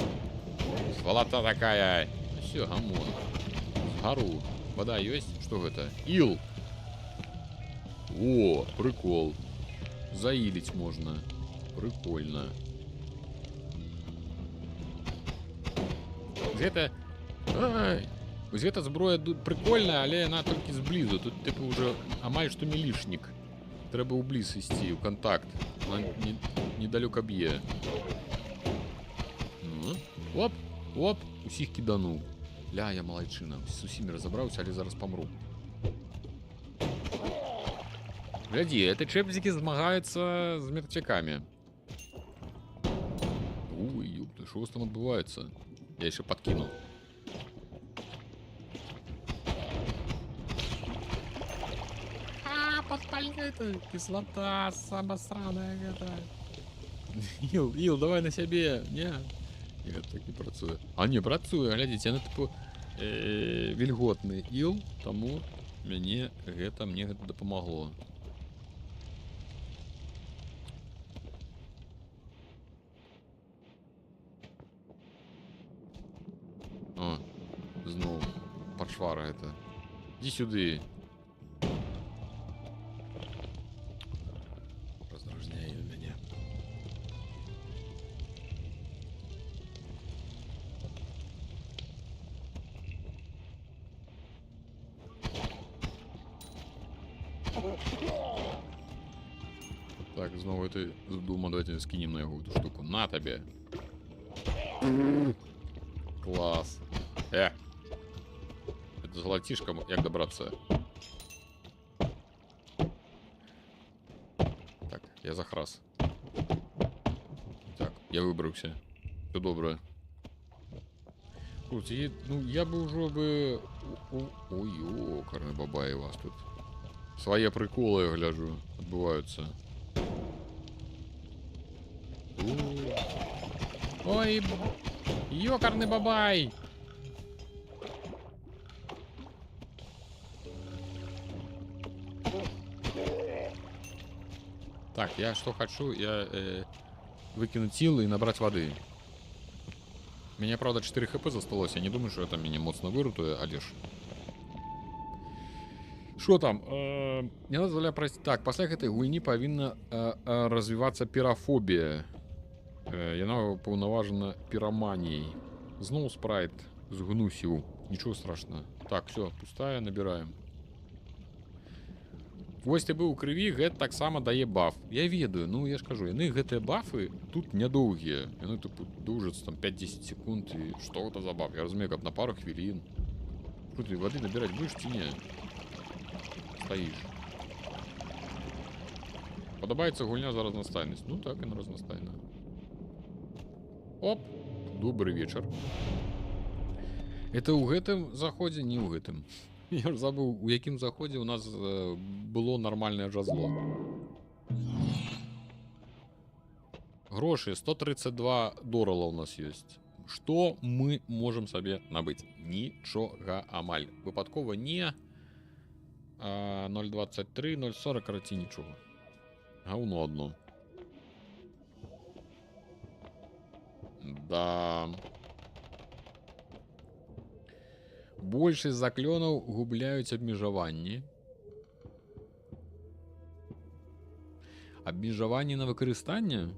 Свалата такая. Всё, гамон. Згару. Вада ёсць? Што гэта? Іл. О, прикол. Заилить можно. Прикольно. Гэта... Ай! Вось гэта зброя прикольная, але яна толькі зблізу. Тут типу уже амаль што мілішнік. Трэба ўбліз ісці, ў кантакт. Она недалёка б'е. Ну, оп, оп, усіх кідануў. Ля, я малайчына. З усімі разабраўся, але зараз памру. Гляди, это чэпзікі змагаюцца з мерцякамі. Ой, ёпта, што у вас там адбываецца? Я яшчэ падкіну. Подпальная это кислота самосраная гэта. Ил, давай на сябе. Не. Нет, так не працуе. А не, працуе, глядзіце, яны типу вільготны іл, таму мне гэта дапамагло. О, зноў пачвара гэта. Ідзі сюды. Раздражняе мяне. Так, знову это дума, давайте скинем на яго эту штуку. На табе. Класс. Это золотишко, як добраться? Так, я захрас. Так, я выбраўся. Все доброе. Слушайте, ну я бы уже бы... Ой, ёкарны бабай, у вас тут. Свои приколы, я гляжу, отбываются. Ой, ёкарный бабай! Так, я что хочу, я выкинуть силы и набрать воды. У меня, правда, 4 хп засталось. Я не думаю, что это меня моцно выратуе, але ж. Что там? Не дазваляю прайсці. Так, пасля гэтай гульні павінна развівацца пірафобія. Яна паўнаважана піраманіяй. Зноў спрайт згнусіў. Нічого страшного. Так, все, пустая, набираем. Вось ты быў у крыві, гэта таксама дае баф. Я ведаю, ну я ж кажу, яны гэтыя бафы тут нядоўгія. Яны тупо доўжацца там 5-10 секунд і што гэта за баф? Я разумею, каб на пару хвілін. Што ты вады набіраць будзеш ці не? Стаіш. Падабаецца гульня за разнастайнасць. Ну так, яна разнастайная. Оп! Добрый вечар. Это ў гэтым заходзе, не ў гэтым. Я ж забыл, у якім заходзе у нас было нормальное жазло. Гроши 132 доллара у нас есть. Что мы можем себе набыть? Ничего амаль. Выпадково не 0.23, 0.40, короче, ничего. Говно одно. Да. Большасць заклёнаў губляюць абмежаванні. Абмежаванні на выкарыстанне?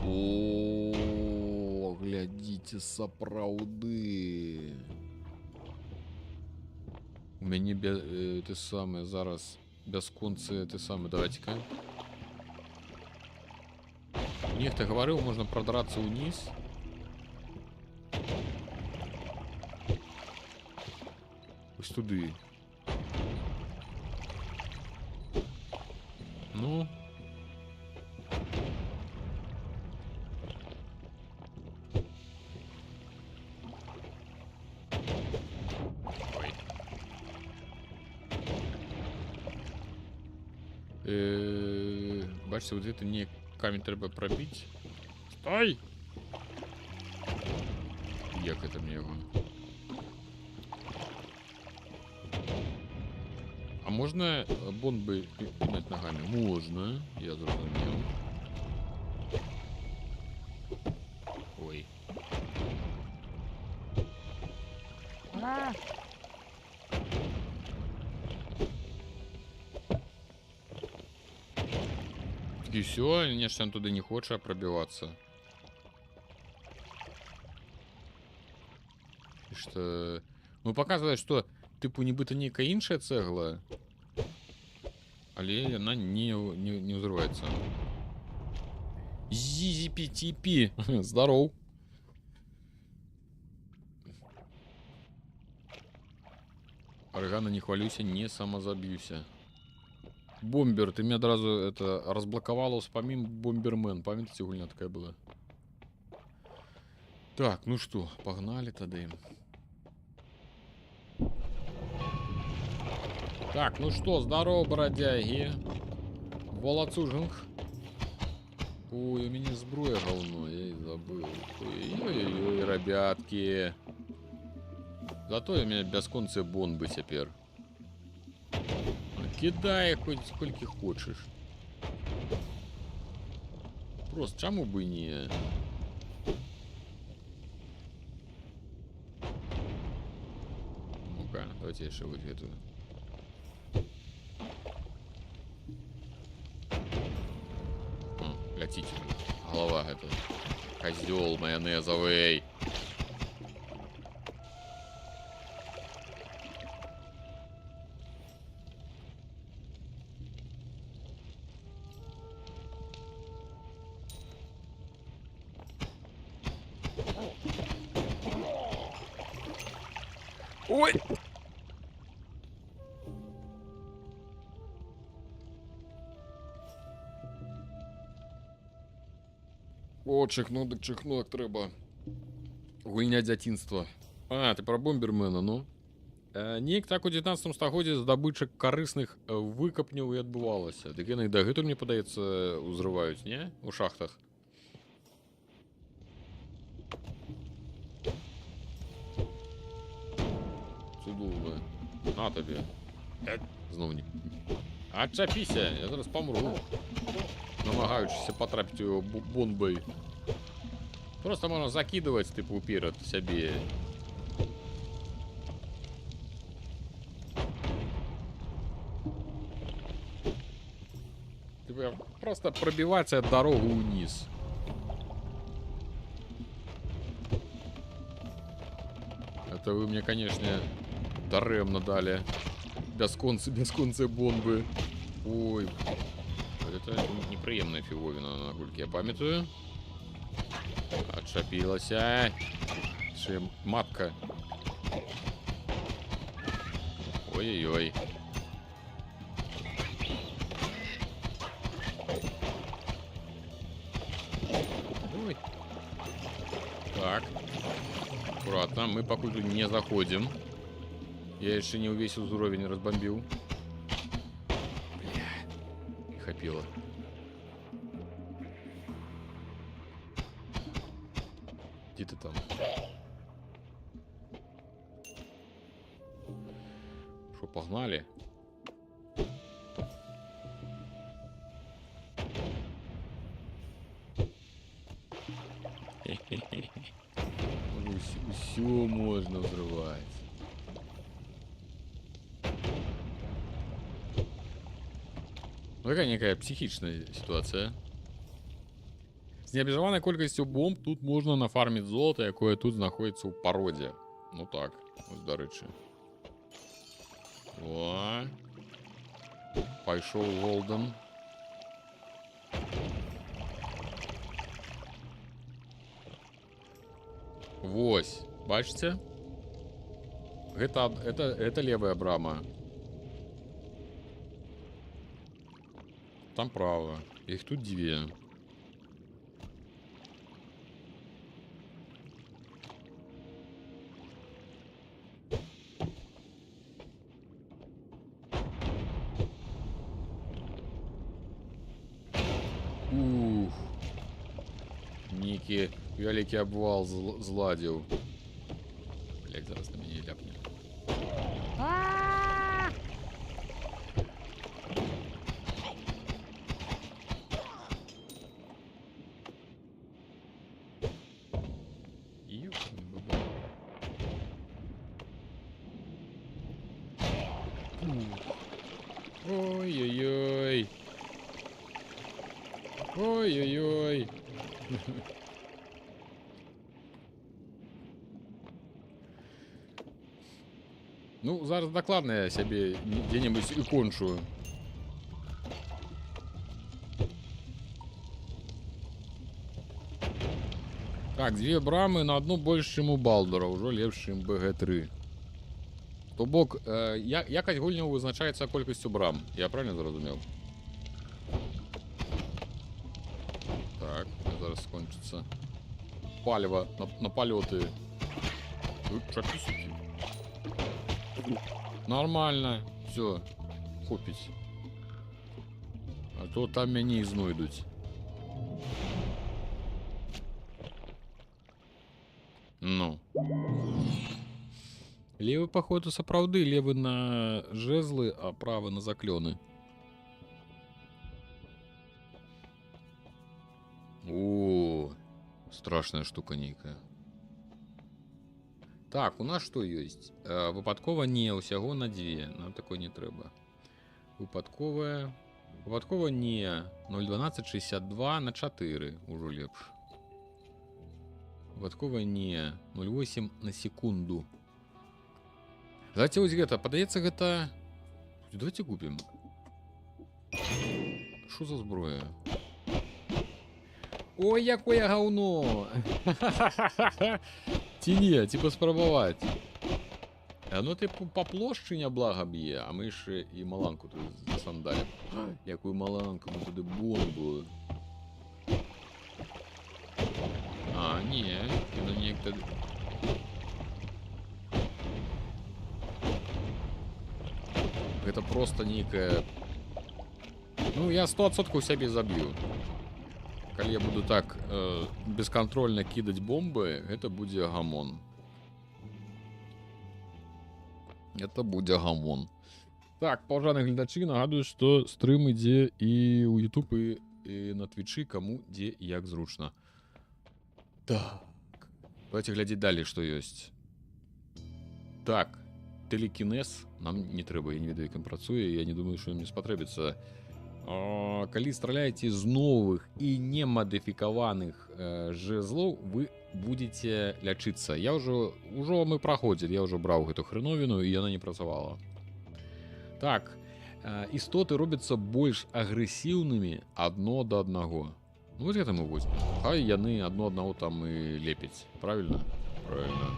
О, глядзіце, сапраўды. У мяне ты самае зараз бясконцы ты самы, давайте-ка. Нехта гаварыў, можна прадрацца ўніз. Ось туды. Ну. Ой. Бачите, вот это не камень треба пробить. Стой! Як это мне его? А можно бомбы пинать ногами? Можно, я зрозумел. Ой. И все, нечто он туда не хочет пробиваться. И что... Ну, показывает, что, типу, нібито нейка іншая цэгла, але яна не ўзрываецца. Зизипи-типи. Здоров. Орегано, не хвалюся, не самозабьюся. Бомбер, ты меня одразу это разблоковала вспомин Бомбермен. Памятаете, гульня такая была? Так, ну что, погнали тогда. Так, ну что, здорово, бродяги. Волоцужинг. Ой, у меня зброя говно, я и забыл. Ой-ой-ой, ребятки. Зато у меня бясконцы бомбы теперь. Кидай хоть сколько хочешь. Просто чему бы не... Ну-ка, давайте еще вот эту. Летите. Голова это. Козел майонезовый. Ой! О, чихнув, чихнув, треба. Гульня дзяцінства. А, ты про Бомбермена, ну? Неяк так у 19 стагоддзі здабыча карысных выкапняў і адбывалася. Дык яны дагэтуль, мне падаецца, узрываюць, не? У шахтах. Цудоўна. На табе. Зноў не... Адчапіся, я зараз памру. Намагаючыся патрапіць у яго бомбай. Просто можна закидывать, типу, уперед себе. Типа, просто пробивать дорогу вниз. Это вы мне, конечно, даремно дали. Бясконцы бомбы. Ой. Это неприемная фиговина на гульке, я памятаю. Отшапилася. Ще матка. Ой-ой-ой. Ой. Так. Аккуратно. Мы пока тут не заходим. Я еще не увесь уровень разбомбил. Бля. Не хапило. Где ты там? Что, погнали? Все можно взрывать. Ну, такая некая психичная ситуация. З неабмежаванай колькасцю бомб тут можна нафарміць золата, якое тут знаходзіцца ў пародзе. Ну так, ось дарэчы. О! Пайшоў голден. Вось, бачыце? Это левая брама. Там правая. Іх тут две. Ух. Нейкі вялікі абвал зладзіў. Блядь, зараз на мяне ляпне. Ой-ой-ой. Ой-ой-ой. Ну, зараз дакладна я сябе дзе-небудзь і кончу. Так, 2 брамы на одну больш, чым у Балдура, ўжо лепш, чым БГ-3. То бок, якасць гульняў вызначаецца колькасцю брам. Я правильно зразумеў? Так, зараз скончыцца. Паліва на палёты. Чапісікі. Нормально. Все. Хопіць. А то там мяне і знойдуць. Ну. Левы, походу, сапраўды. Левы на жезлы, а правы на заклёны. О, страшная штука нейкая. Так, у нас што ёсць? Выпадкова не, усяго на 2. Нам такой не трэба. Выпадковая. Выпадкова не. 0,1262 на 4. Ужо лепш. Выпадкова не. 0,8 на секунду. Давайте вось гэта. Падаецца гэта... Давайте купім. Што за зброя? Ой, якое гаўно! Ці не, ці паспрабаваць. Оно ты па плошчы няблага б'е, а мы яшчэ і маланку тут засандалім. Якую маланку, мы туды бомбу. А, не, яно неяк тады... Гэта проста нейкая... Ну, я 100% сябе заб'ю. Калі я буду так бесконтрольна кідаць бомбы, гэта будзе гамон. Это будзе гамон. Так, паўжаныя гледачы, нагадую, што стрым ідзе і ў YouTube, і на Твічы, каму дзе і як зручна. Так. Давайте глядзець далей, што ёсць. Так, тэлекінез нам не трэба, я не ведаю, як ён працуе, я не думаю, што ён мне спатрэбіцца. Калі страляеце з новых і немадыфікаваных жезлоў, вы будете лячыцца. Я ўжо мы праходзілі, я ўжо браў гэту хреновіну, і яна не працавала. Так, істоты робяцца больш агрэсіўнымі адно да аднаго. Ну, вот гэта мы возьмем. Хай яны адно аднаго там і лепяць. Правильно? Правильно.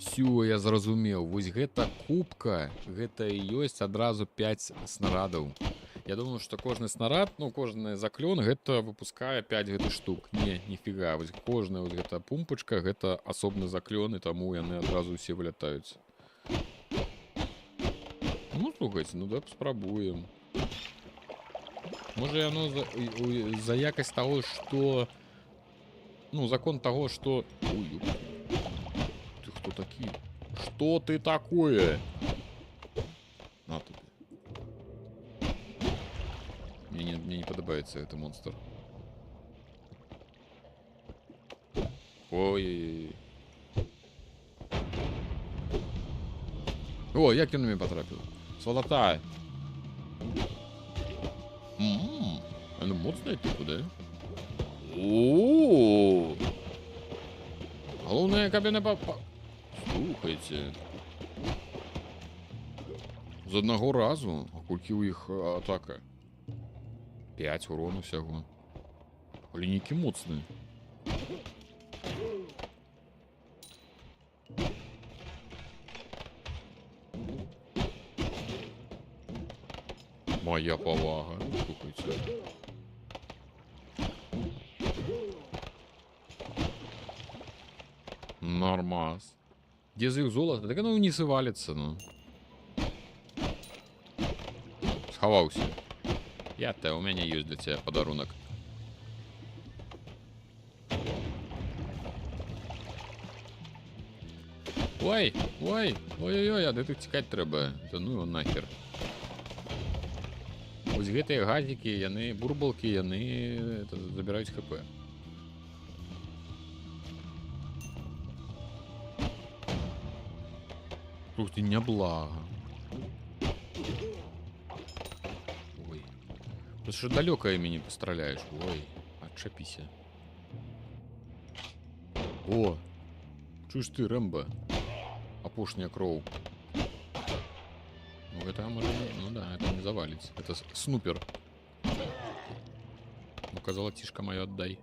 Всё, я зразумеў. Вось гэта кубка, гэта і ёсць адразу 5 снарадаў. Я думаю, што кожны снарад, ну, кожны заклён, гэта выпускае 5 гэтых штук. Не, ніфіга. Вось кожная вот гэта пумпачка, гэта асобны заклён, і таму яны адразу ўсе вылятаюць. Ну, слухайце, ну да, спрабуем. Можа, яно за якасць таго, што... Ну, закон таго, што... Ой, ты хто такі? Што ты такое? На тебе. Мне не падабаецца гэты монстр. Ой. О, як ён на мяне патрапіў? Свалата. Яно моцнае тыпу, да? О! Галоўнае, каб яна Слухайце. З аднаго разу? А колькі ў іх атака? 5 урону усяго. Але нейкі моцны. Моя павага. Слухайце. Нормас. Где за их золото? Так оно вниз и валится, ну. Сховался. Я-то, у меня есть для тебя подарунок. Ой, ой, ой-ой-ой, а де тут тікати треба? Та ну його нахер. Ось гэтыя газики, яны, бурбалки, яны забирают хп. Ух ты, няблага. Ой. Ты что далеко ими не постреляешь? Ой, отшапися. О! Чуешь ты, Рэмбо? Опошняя кроу. Ну, это может... Ну да, это не завалится. Это снупер. Ну-ка, золотишко мое отдай.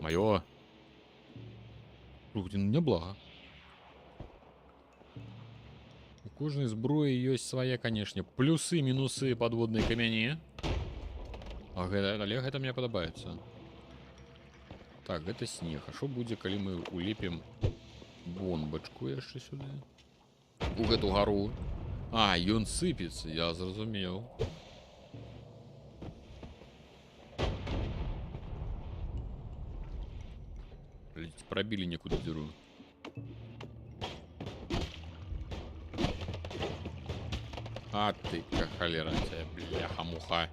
Мое. Слухайте, ну неблага. У кожной зброі ёсць свае, канешне, плюсы, мінусы, падводныя камяні. Але гэта мне падабаецца. Так, гэта снег. А што будзе, калі мы улепім бомбачку яшчэ сюды? У гэту гару. А, ён сыпецца, я зразумеў. Пробили некуда дыру. А ты, как холера тебя, бляха-муха.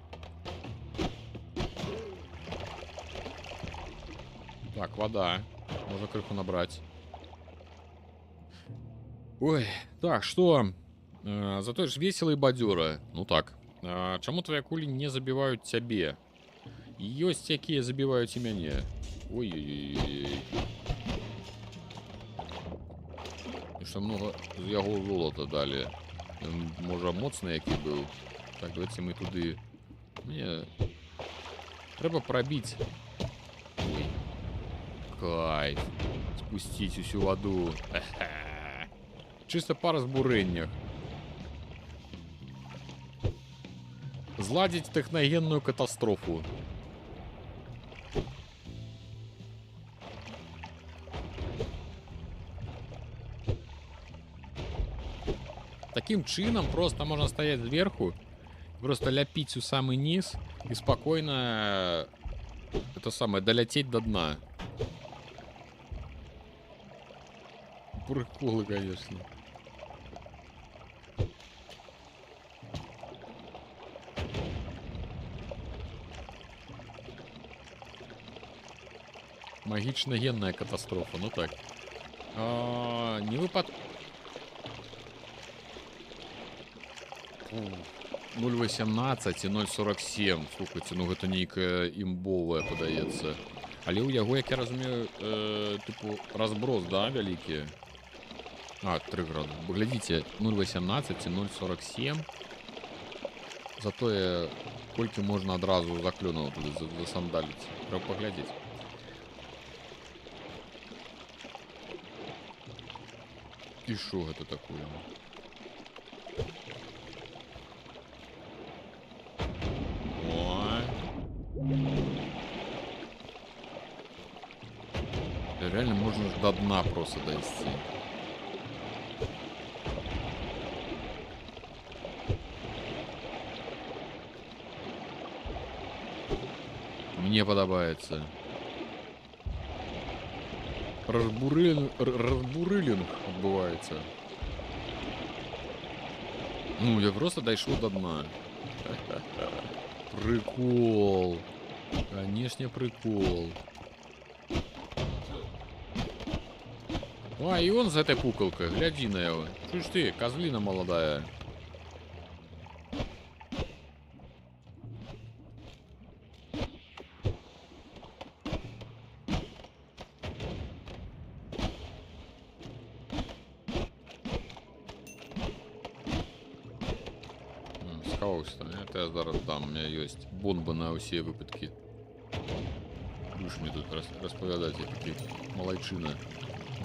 Так, вода. Можно крыху набрать. Ой, так, что? Зато ж весело и бадёра. Ну так. Чему твои кули не забивают тебе? Ёсць якія забивают и мяне. Ой-ой-ой. И что много з яго золота дали. Може моцны які быў. Так, давайте мы туды. Мне трэба пробить. Ой. Кайф. Спустить усю воду. Чисто по разбурэннях. Зладить техногенную катастрофу. Таким чином просто можно стоять сверху, просто ляпить у самый низ и спокойно это самое долететь до дна. Приколы, конечно. Магично-генная катастрофа, ну так. Не выпад... 0,18 і 0,47. Слухайте, ну гэта нейкая імбовая падаецца. Але ў яго, як я разумею, типу разброс, да, вялікі? А, 3 грады. Глядзіце, 0,18 і 0,47. Затое колькі можна адразу заклёнаў туды засандаліць. Трэба паглядзець. І што гэта такое? Реально можно до дна просто дойти. Мне подобается. Разбурылинг отбывается. Ну, я просто дошел до дна. Прикол. Конечно, прикол. А, и он за этой куколкой. Гляди на его. Чушь ты, козлина молодая. Сховався. Это я зараз дам. У меня есть бомба на все выпадки. Будешь мне тут распавядать, я таки малайчина.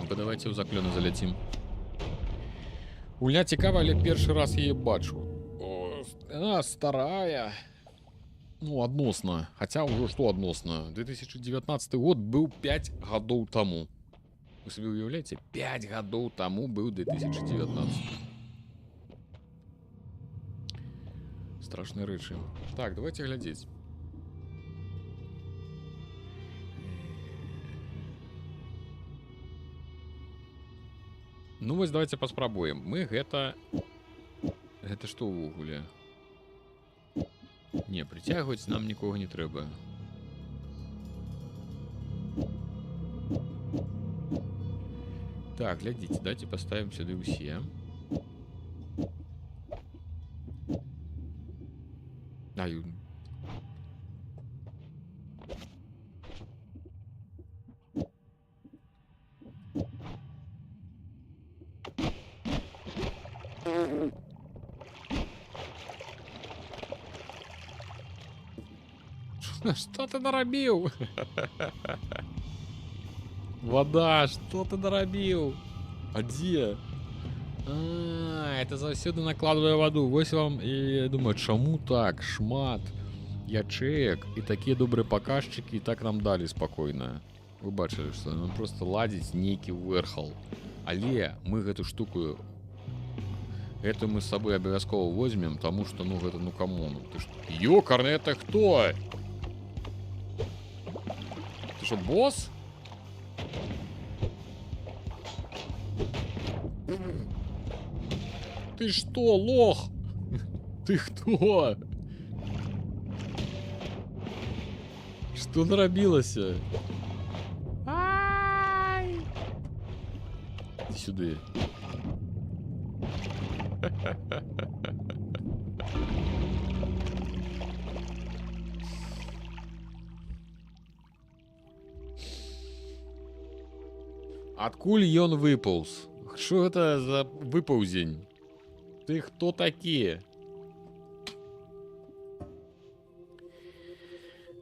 Ну-ка, давайте ў заклёны залетим. Гульня цікава, але першы раз яе бачу. О, она старая. Ну, адносна. Хаця ўжо што адносна. 2019 год быў 5 гадоў таму. Вы сабе уяўляеце? 5 гадоў таму быў 2019. Страшныя рэчы. Так, давайте глядзець. Ну вось давайте паспрабуем. Мы гэта што ўвогуле? Не, прыцягваць нам нікога не трэба. Так, глядите, давайте поставим сюда все. Ай. Что ты наробил? Вода, что ты наробил? А где? Это заўсёды накладываю воду. Вось вам і думаю, чаму так шмат ячеек і такія добрыя паказчыкі так нам далі спакойна. Вы бачылі, што нам просто ладзіць нейкі верхал. Але мы гэту штуку это мы з сабой абавязкова возьмем, таму што ну гэта ну камон. Ты што? Ёкарны, это хто? Ты што, босс? Ты что, лох? Ты кто? Что наробилося? Иди сюда. Адкуль ён выпаўз? Что это за выпаўзень? Ты кто такие?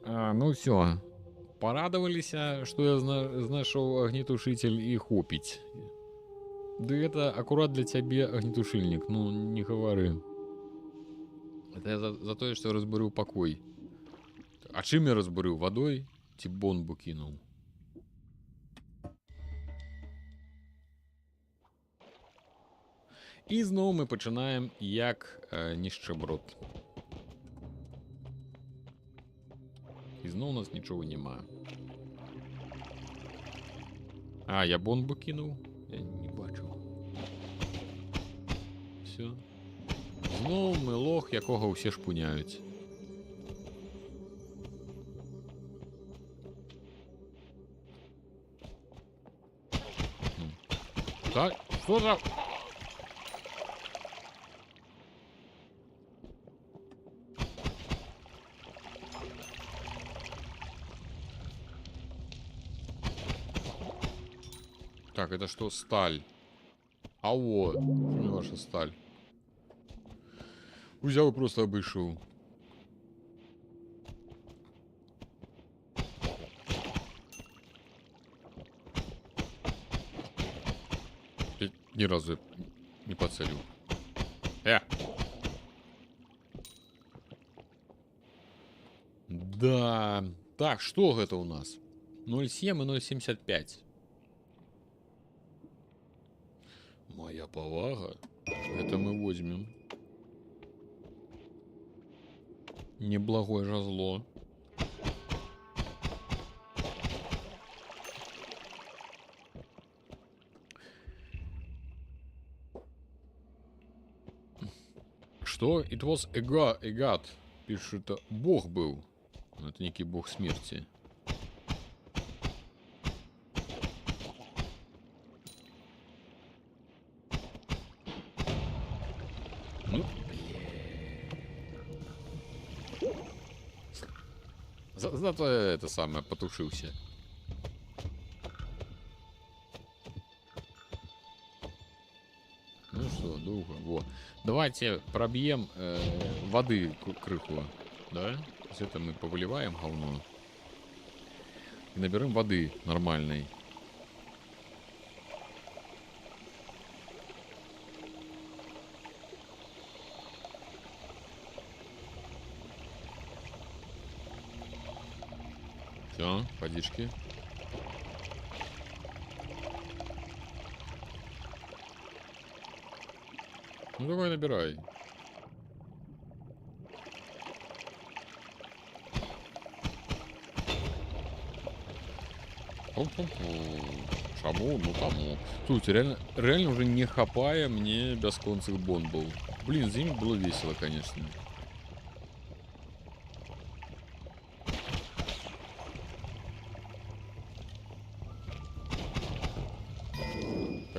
Ну все. Порадоваліся, что я знайшоў огнетушитель и хопіць. Да это аккурат для тебе огнетушильник. Ну, не говори. Это я за то, что разбурил покой. А чым я разбурил? Водой? Ці бомбу кинул? І зноў мы пачынаем як нішчаброд. І зноў у нас нічога няма. А, я бомбу кінуў? Я не бачыў. Все. Зноў мы лох, якога ўсе шпуняюць. Так, што за... Так, это что, сталь? А вот, не ваша сталь. Взял и просто обышел. Я ни разу не поцелил. Да. Так, что это у нас? 0,7 и 0,75. Моя повага. Это мы возьмем. Неблагое жезло. Что? It was a god. Пишет, это бог был. Это некий бог смерти. Ну, зато это самое потушился. Ну что, долго. Вот. Давайте пробьем воды крыху, да? То есть это мы повыливаем говно и наберем воды нормальной. Все, водички. Ну давай набирай. Чаму? Ну тому. Слушайте, реально уже не хапая мне бясконцых бомбов. Блин, с ними было весело, конечно.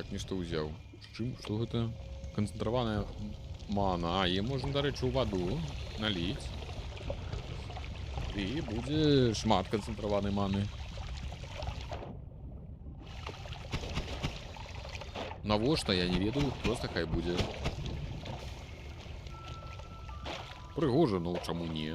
Так, нешта ўзяў. З чым? Што гэта? Канцэнтраваная мана. А, яе можна, дарэчы, у ваду наліць. І будзе шмат канцэнтраванай маны. Навошта, я не ведаю, проста хай будзе. Прыгожа, ну чаму не?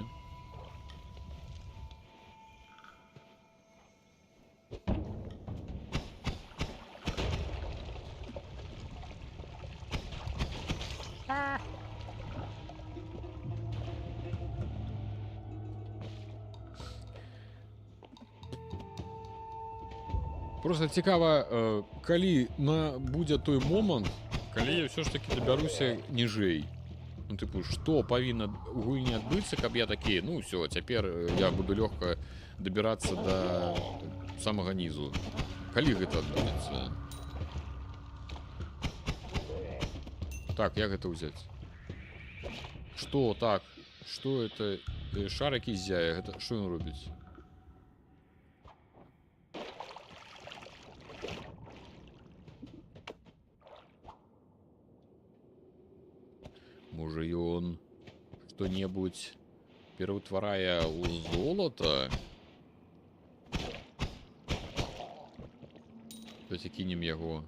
Просто цікава, калі будзе той момант, калі я ўсё ж таки дабяруся ніжэй. Ну, типу, што павінна у гульні адбыцца, каб я такі, ну, ўсё, цяпер я буду лёгка дабірацца да самага нізу. Калі гэта адбудзецца? Так, як гэта ўзяць? Што, так? Што это? Шар, які ззяе. Гэта што ён робіць? Можа, ён што-небудзь пераўтварае ў золата? Давайте кінем яго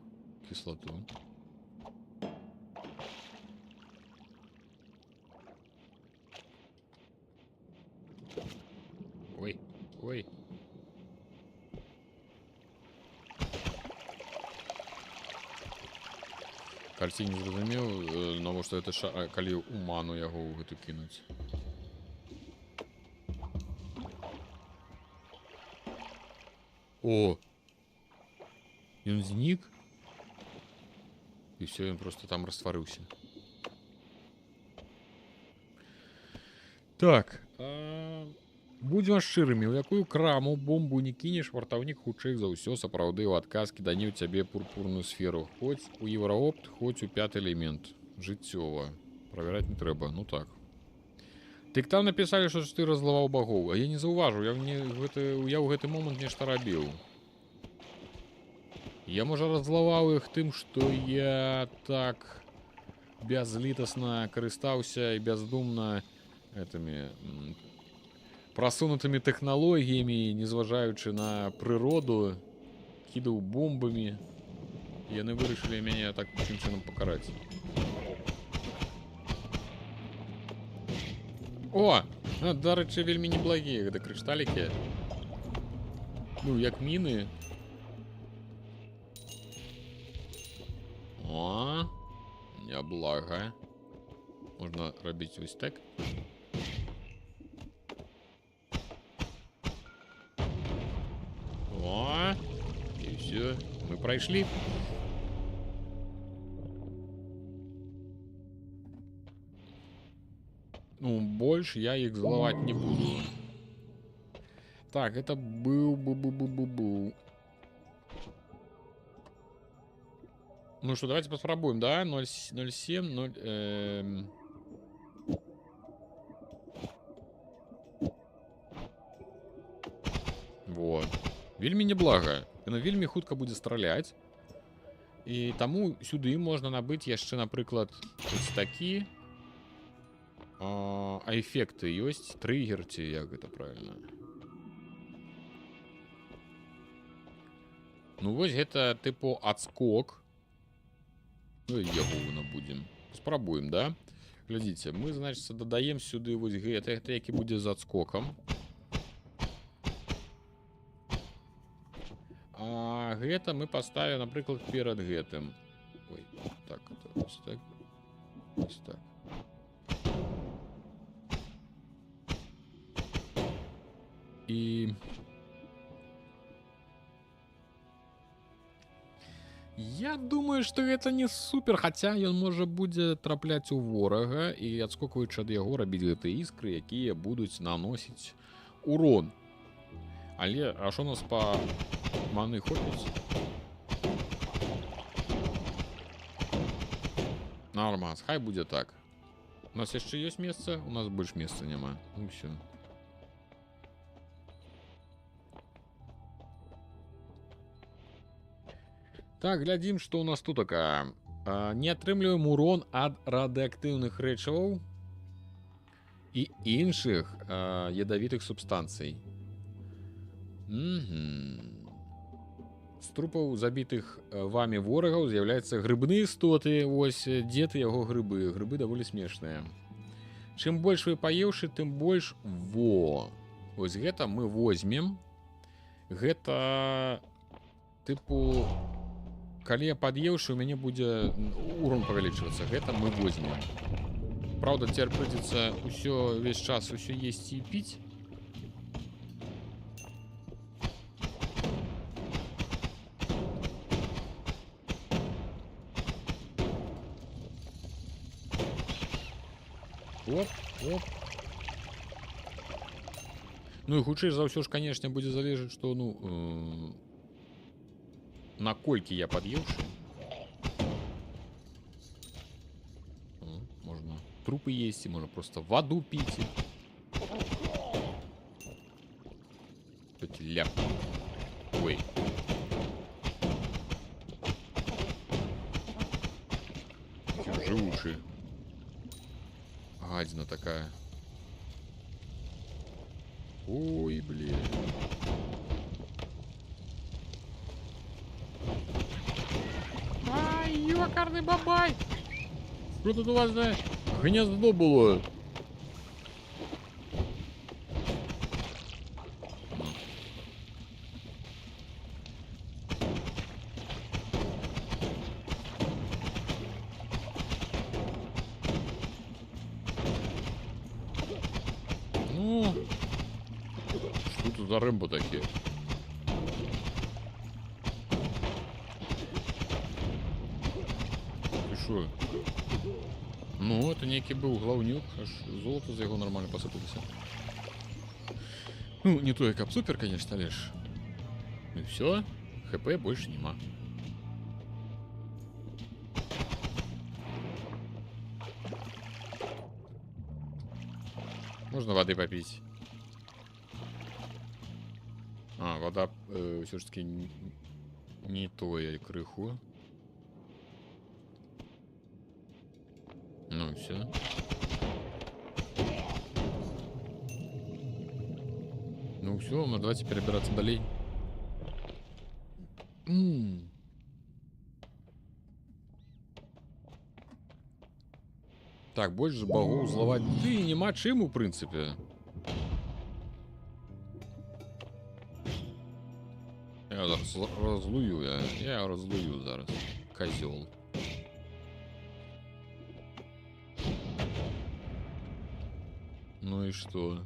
кіслату. Ой, ой. Кальцій не зразумеў, навошта гэта калі ў ману яго ў гэту кінуць. О! Ён знік? І все, ён просто там растварыўся. Так. Будзем шчырымі, у якую краму бомбу не кінеш, вартаўнік хутчэй за ўсё сапраўды ў адказ кідане ў цябе пурпурную сферу. Хоць у Еўраопт, хоць у 5 элемент. Жыццёва. Правяраць не трэба, ну так. Дык там напісалі, што ты раззлаваў багоў, а я не заўважыў, я ў гэты момант нешта рабіў. Я, можа, раззлаваў іх тым, што я так бязлітасна карыстаўся і бяздумна гэтымі прасунутымі тэхналогіямі, не зважаючы на прыроду, кідаў бомбамі. Яны вырашылі мяне так такім чынам пакараць. О! Дарэчы, вельмі неблагія гэта крышталікі. Ну, як міны. О! Няблага. Можна рабіць вось так. О! І все, мы прайшлі. Ну, больш я іх злаваць не буду. Так, это быў. Ну что, давайте попробуем, да? 0,7, 0... Вот. Вельмі неблага. Яна вельмі хутка будзе страляць. І таму сюды можна набыць яшчэ, напрыклад, ось такі. А эфекты ёсць, триггер ці як гэта правильно. Ну вось гэта тыпу адскок. Ну яго набудзем. Спрабуем, да? Глядзіце, мы, значыцца, дадаем сюды вось гэта, які будзе з адскокам. А гэта мы паставім, напрыклад, перад гэтым. Ой, так, это ось так. Ось так. І я думаю, што гэта не супер, хаця ён можа будзе трапляць у ворага і адскокваючы ад яго рабіць гэтыя іскры, якія будуць наносіць урон. Але, а што нас па маны хопіць? Нормас, хай будзе так. У нас яшчэ ёсць месца, у нас больш месца няма. Ну ўсё. Так, глядзім, што ў нас тут такая. Не атрымліваем урон ад радыактыўных рэчываў і іншых ядавітых субстанцый. З трупаў забітых вамі ворагаў з'яўляюцца грыбныя істоты. Вось, дзе ты яго грыбы? Грыбы даволі смешныя. Чым больш вы паеўшы, тым больш Вось гэта мы возьмем. Гэта тыпу, калі я пад'еўшы, у мяне будзе урон павялічвацца. Гэта мы возьмем. Праўда, цяпер прыйдзецца ўсё ўвесь час усё есці і піць. Оп, оп. Ну і хутчэй за ўсё ж, канешне, будзе залежаць, што, наколькі я пад'еўшы. Можна трупы есці, можна просто ваду піць. Ляп. Ой. Жывучы. Гадзіна такая. Ой, блин. Ай, ёкарный бабай! Что тут у вас за гнездо было? Ну, что тут за рэмбо такие? Ты шо? Ну, это некий был главнюк, аж золото за его нормально посыпалось. Ну, не то, как супер, конечно, лишь. И все, хп больше нема. Можно воды попить. А, вода все-таки не то, я крыху. Ну, все. Ну, все, мы давайте перебираться далей. Так, больше богов зловать. Ты нема чым, у принципе. Я зараз разлую, я разлую зараз. Козел. Ну и что?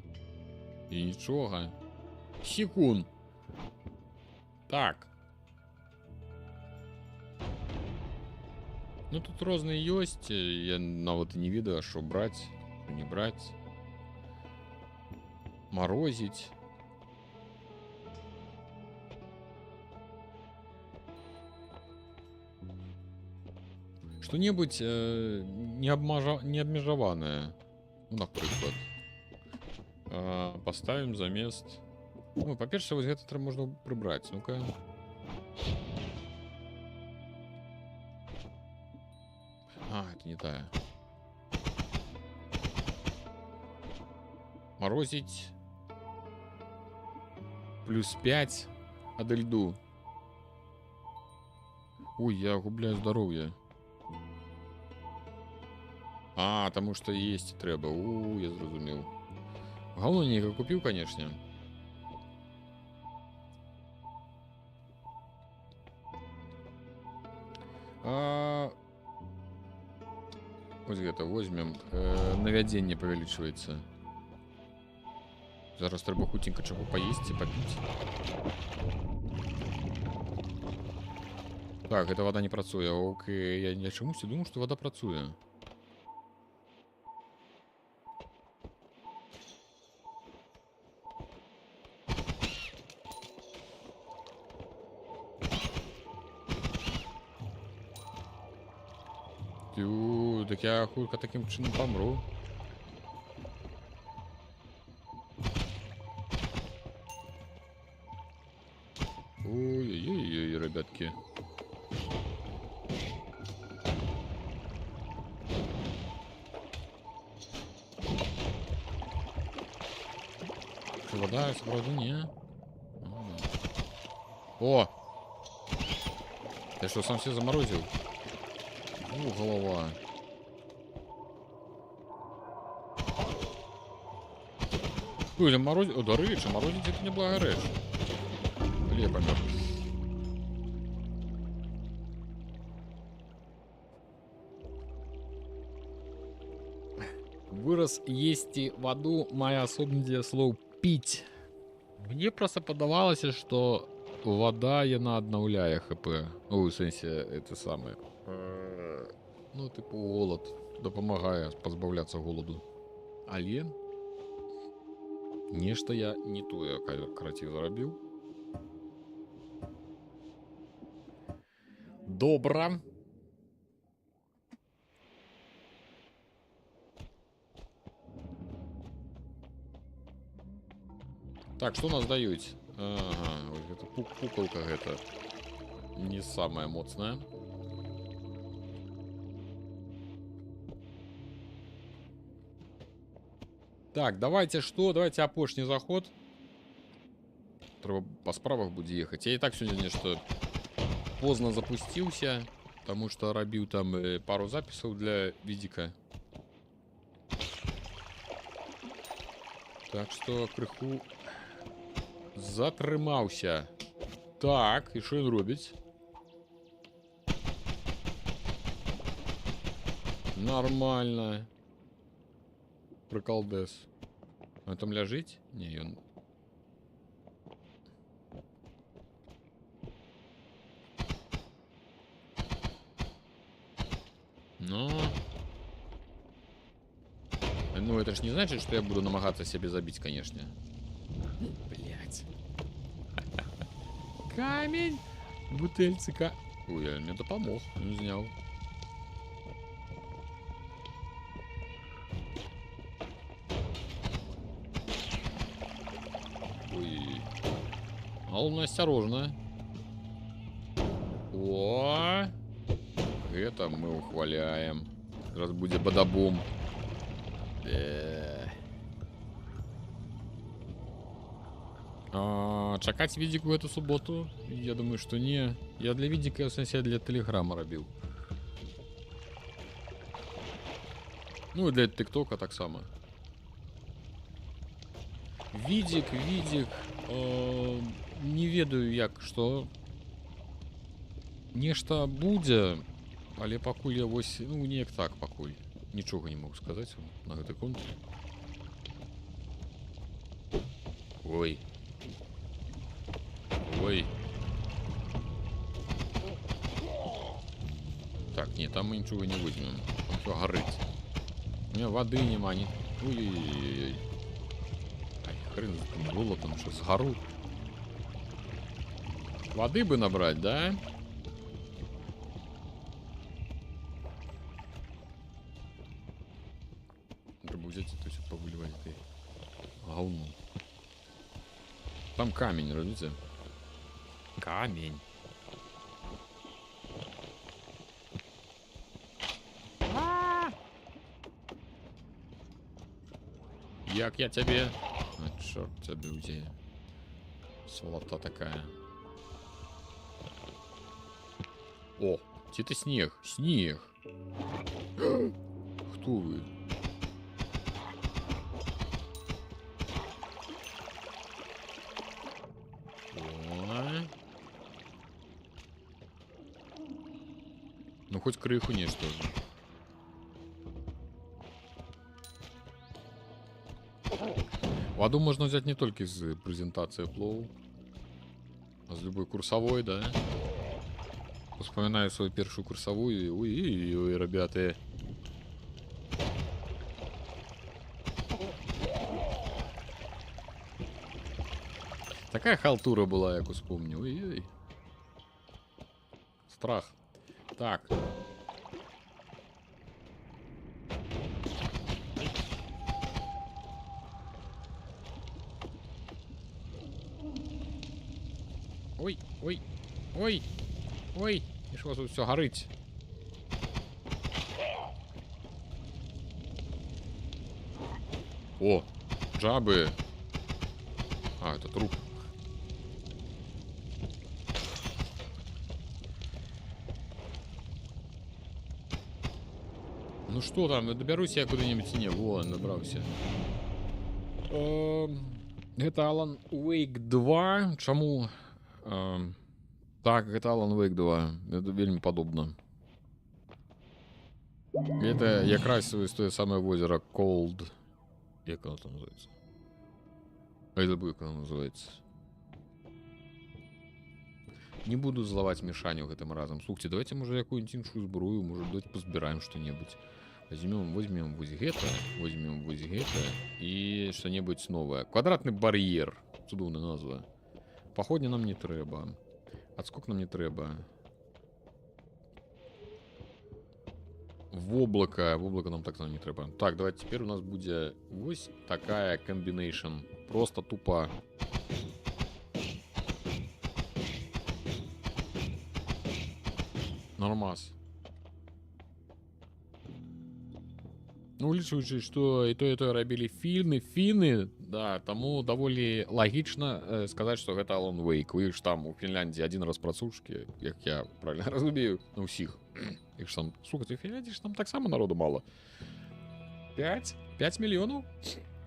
И ничего. Секунд. Так. Ну тут розные ёсць. Я нават не ведаю, что брать, что не брать. Морозить. Что-нибудь не обмежаванае. Ну, напрыклад. Поставим замест. Ну, па-першае, вось гэта можна прыбраць. Ну-ка. А, это не тая. Морозить. Плюс 5 ад льду. Ой, я губляю здоровье. А, тому что есть трэба. Я зразумеў. Галоўніка купіў, конечно. Вот это возьмем. Навядзенне павялічваецца. Зараз трэба хутенька чаго паесці, папіць. Так, эта вода не працуе. Окей, я чамусьці думаю, что вода працуе. Так я хутка таким чынам помру. Ой-ой-ой, ребятки. Что, вода, вроде не. О! Ты что, сам все заморозил? Голова. Ой, морозить. О, до речі, морозить это неблаго речь. Хлеба мёртв. Вырос есть воду, моя особенное слово пить. Мне просто подавалось, что вода яна аднаўляе хп. Ну, у сэнсе, это самое. Ну, типу, голод дапамагае пазбаўляцца голаду. Але нешта я не тое карацей зарабіў. Добра. Так, что нас даюць? Ага, гэта пукалка гэта не самая моцная. Так, давайте что? Давайте апошні заход. Трэба па справах будзе ехаць. Я і так сёння нешта позна запусціўся, таму што рабіў там пару запісаў для відзіка. Так што крыху затрымаўся. Так, і што ён робіць? Нормально. Приколдес. Он там ляжить? Не, ён... Но... Ну, это ж не значит, что я буду намагаться себе забить, конечно. Блять. Камень! Бутыльцика. Ой, он мне допомог. Он снял. Ой. А он осторожно. О! Это мы ухваляем. Раз будет бадабум. Чакаць відзіку эту суботу? Я думаю, что не. Я для відзіка, в сэнсе, для тэлеграма рабіў. Ну и для тиктока так само. Відзік. Не ведаю як, што. Нешта будзе, але пакуль я вось, ну неяк так пакуль. Нічога не могу сказаць на гэты конт. Ой. Ой. Так, не, там мы ничего не возьмем. Там все горит. У меня воды нема, не... Ой-ой-ой. Ай, хрен за этим голодом, что сгору. Воды бы набрать, да? Треба взять это все повыливать этой говну. Там камень, видите? Камень. Як я тебе? А, черт тебе уйди. Сволота такая. О, где-то снег. Снег. Кто вы? Ну хоть крыху нечто же. Воду можно взять не только из презентации плоу, а с любой курсовой, да? Вспоминаю свою первую курсовую. Ой, ребята. Такая халтура была, я вспомню. Ой-ой. Страх. Так. Ой, ой, ой, ой. І що у вас тут все горить? О, жабы. А, это труп. Ну что там, доберусь я куда-нибудь? Не, вон, добрался. Это Alan Wake 2. Чому? Так, это Alan Wake 2. Это вельми подобно. Это якраз то самое озеро Cold. Як оно там называется? А я забыл, как оно называется. Не буду зловать Мишаню гэтым разом. Слушайте, давайте, может, какую-нибудь іншую зброю, может, давайте позбираем что-нибудь. Возьмем вот это и что-нибудь новое. Квадратный барьер. Цудовная назва. Походня нам не треба. Отскок нам не треба. В облако нам так не треба. Так, давайте теперь у нас будет вот такая комбинейшн. Просто тупо. Нормас. Ну, улічваючи, что и то робили финны, да, тому даволі лагічна сказать, что гэта Alan Wake. У іх ж там у Фінляндии один раз працушки, як я правильно разумею, на усіх. Іх ж там, слухайте, у Фінляндии ж там так само народу мало. 5 миллионов?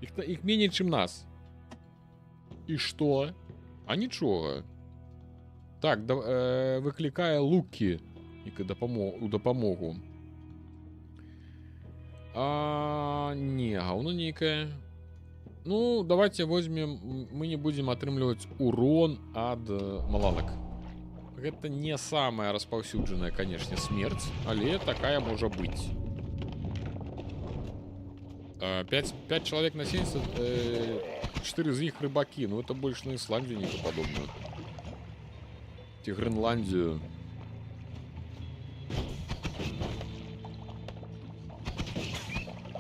Их менее, чем нас. И что? А ничего. Так, выкликая Луки у допомогу. Не, говно некое. Ну, давайте возьмем. Мы не будем отрымливать урон от маланок. Это не самая распаўсюджаная, конечно, смерть, але такая может быть. 5 человек на 70, 4 из них рыбаки. Ну, это больше на Исландию не подобное. Гренландию.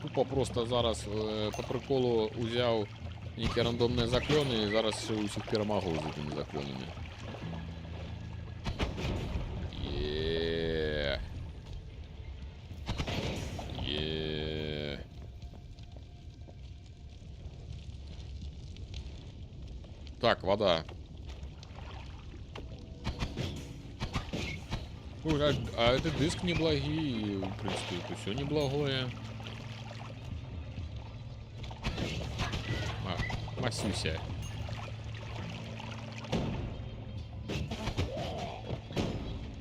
Тупо просто зараз по приколу узяв некие рандомные заклёны и зараз все усіх перемагу з этими заклёнами. Так, вода. Ой, а этот диск неблагий, в принципе, это все неблагое. Масюся.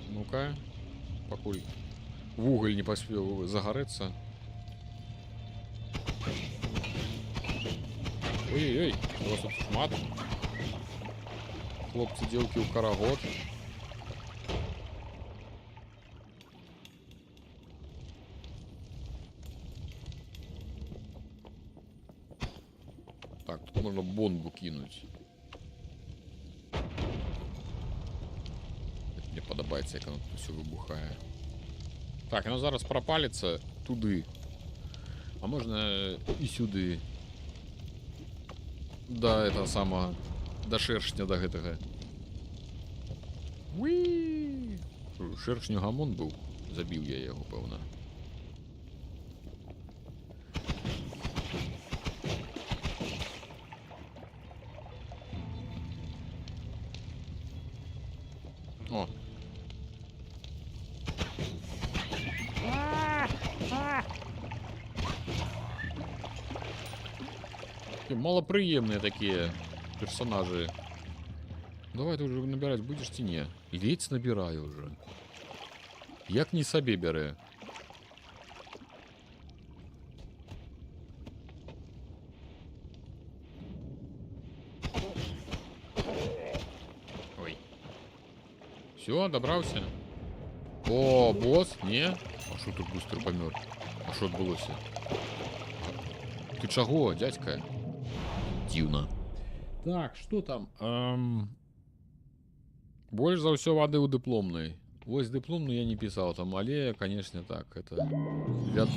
Ну-ка. Покуль в уголь не поспел загореться. Ой-ой-ой, у вас тут шмат. Хлопцы, девки, у карагод. Так, тут можно бомбу кинуть. Мне подобається, як воно тут все вибухає. Так, оно зараз пропалится туди. А можно и сюди. Да, это сама. До шершня, до гэтага. Уи! Шершню гамон был. Забил я его, певно. О. Малоприємні такі персонажи. Давай ты уже набирать будешь чи не? Ледь набираю уже. Як не собі бере. Ой. Все, добрался. О, босс, не? А что тут быстро помер? А что отбылося? Ты чего, дядька? Дивно. Так, что там? Больше за все воды у дипломной. Вось дипломную я не писал, там але, конечно, так, это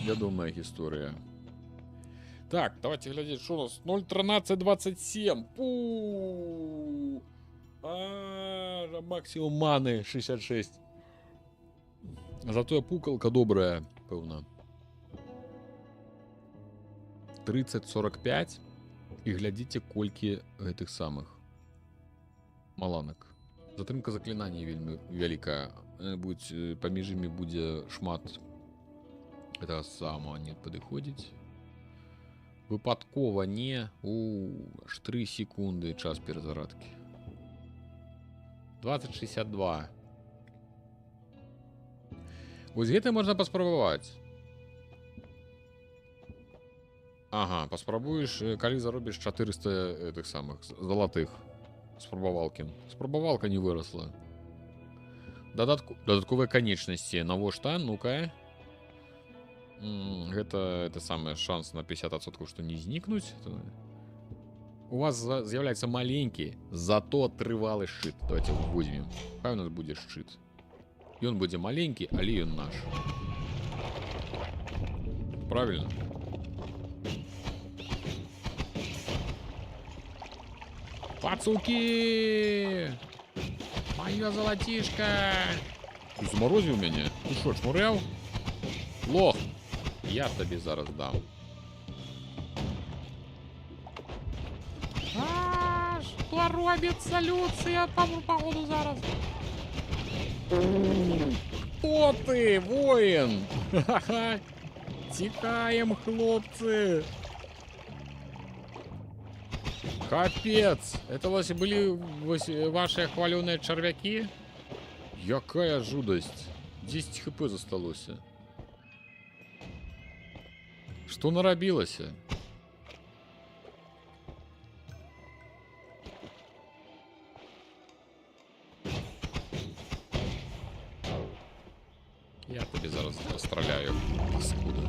вядомая история. Так, давайте глядеть, что у нас 0.13.27. Пу! Максимум маны 66. Затое пукалка добрая, пэўна. 30-45. І глядзіце, колькі гэтых самых маланак. Затрымка заклінаній вельмі вялікая. Паміж імі будзе шмат гэтага самага не падыходзіць. Выпадкова не. Аж 3 секунды час перазарадкі. 20-62. Вось гэта можна паспрабаваць. Ага, паспрабуеш, калі заробіш 400 этих самых залатых. Спрабавалкі. Спрабавалка не вырасла. Дадатковыя канечнасці. Навошта? Ну-ка. Гэта самае шанс на 50%, што не знікнуць. У вас з'яўляецца маленькі, зато трывалы шчыт. Давайте возьмем. Хай у нас будзе шчыт. Ён будзе маленькі, але ён наш. Правильно? Пацукі! Маё залатишко! Заморозіў мяне? Ты шо, чмуряў? Лох! Я табе зараз дам. Што робіцца, Люцыя? Памру пагоду зараз. Хто ты, воін? Ха-ха! Цікаем, хлопцы! Капец! Это были ваши хваленые червяки? Якая жудость! 10 хп засталося. Что нарабілася? Я тебе зараз расстраляю, паскуда.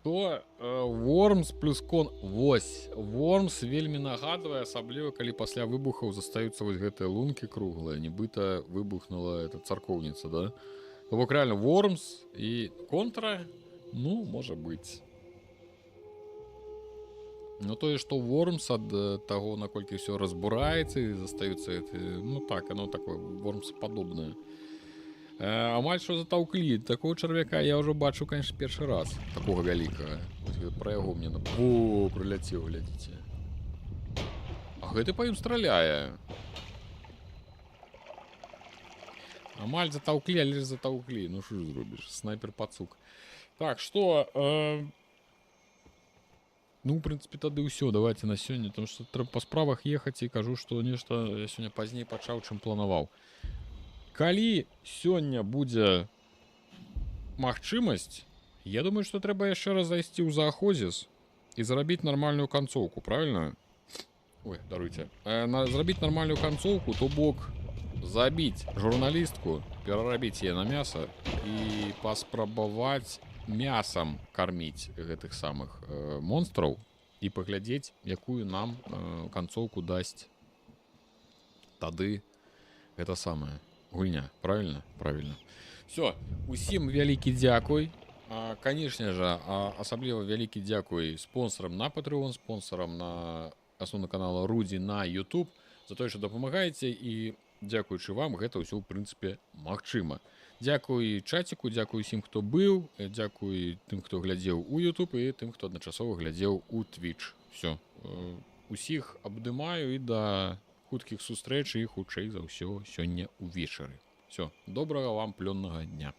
То Вормс плюс кон. Вось. Вормс вельмі нагадвае, асабліва калі пасля выбухаў застаюцца вось гэтыя лункі круглыя, нібыта выбухнула эта царкоўніца, да? То бок реально Вормс і контра, ну, можа быць. Ну тое, што Вормс ад таго, наколькі ўсё разбураецца і застаюцца гэты, ну так, оно такое Вормс падобнае. Амаль што затаўклі. Такого чарвяка я ўжо бачу, конечно, першы раз. Такога вялікага. Пра яго мне... О, прыляцеў, глядзіце. А гэты па ім страляе. Амаль затаўклі, але ж затаўклі. Ну што ж зробіш? Снайпер-пацук. Так, што... Ну, в прынцыпе, тады ўсё. Давайте на сёння. Таму што трэба па справах ехаць і кажу, што нешта я сёння пазней пачаў, чым планаваў. Калі сёння будзе магчымасць, я думаю, што трэба яшчэ раз зайсці ў заахозіс і зарабіць нармальную канцоўку, правильно? Ой, даруйце. Зрабіць нармальную канцоўку, то бок забіць журналістку, перарабіць яе на мяса і паспрабаваць мясам карміць гэтых самых монстраў і паглядзець, якую нам канцоўку дасць тады гэта самае. Гульня, правильно? Правильно. Все, усім вялікі дзякуй. Конечно же, асабліва вялікі дзякуй спонсорам на Patreon, спонсорам на асноўны канал Рудзі на YouTube за тое, што дапамагаеце, і дзякуючы вам гэта ўсё, ў прынцыпе, магчыма. Дзякуй чаціку, дзякуй усім, хто быў, дзякуй тым, хто глядзеў у YouTube і тым, хто адначасова глядзеў у Twitch. Все. Усіх абдымаю і да хуткіх сустрэч і хутчэй за ўсё сёння ўвечары. Все, добрага вам плённага дня.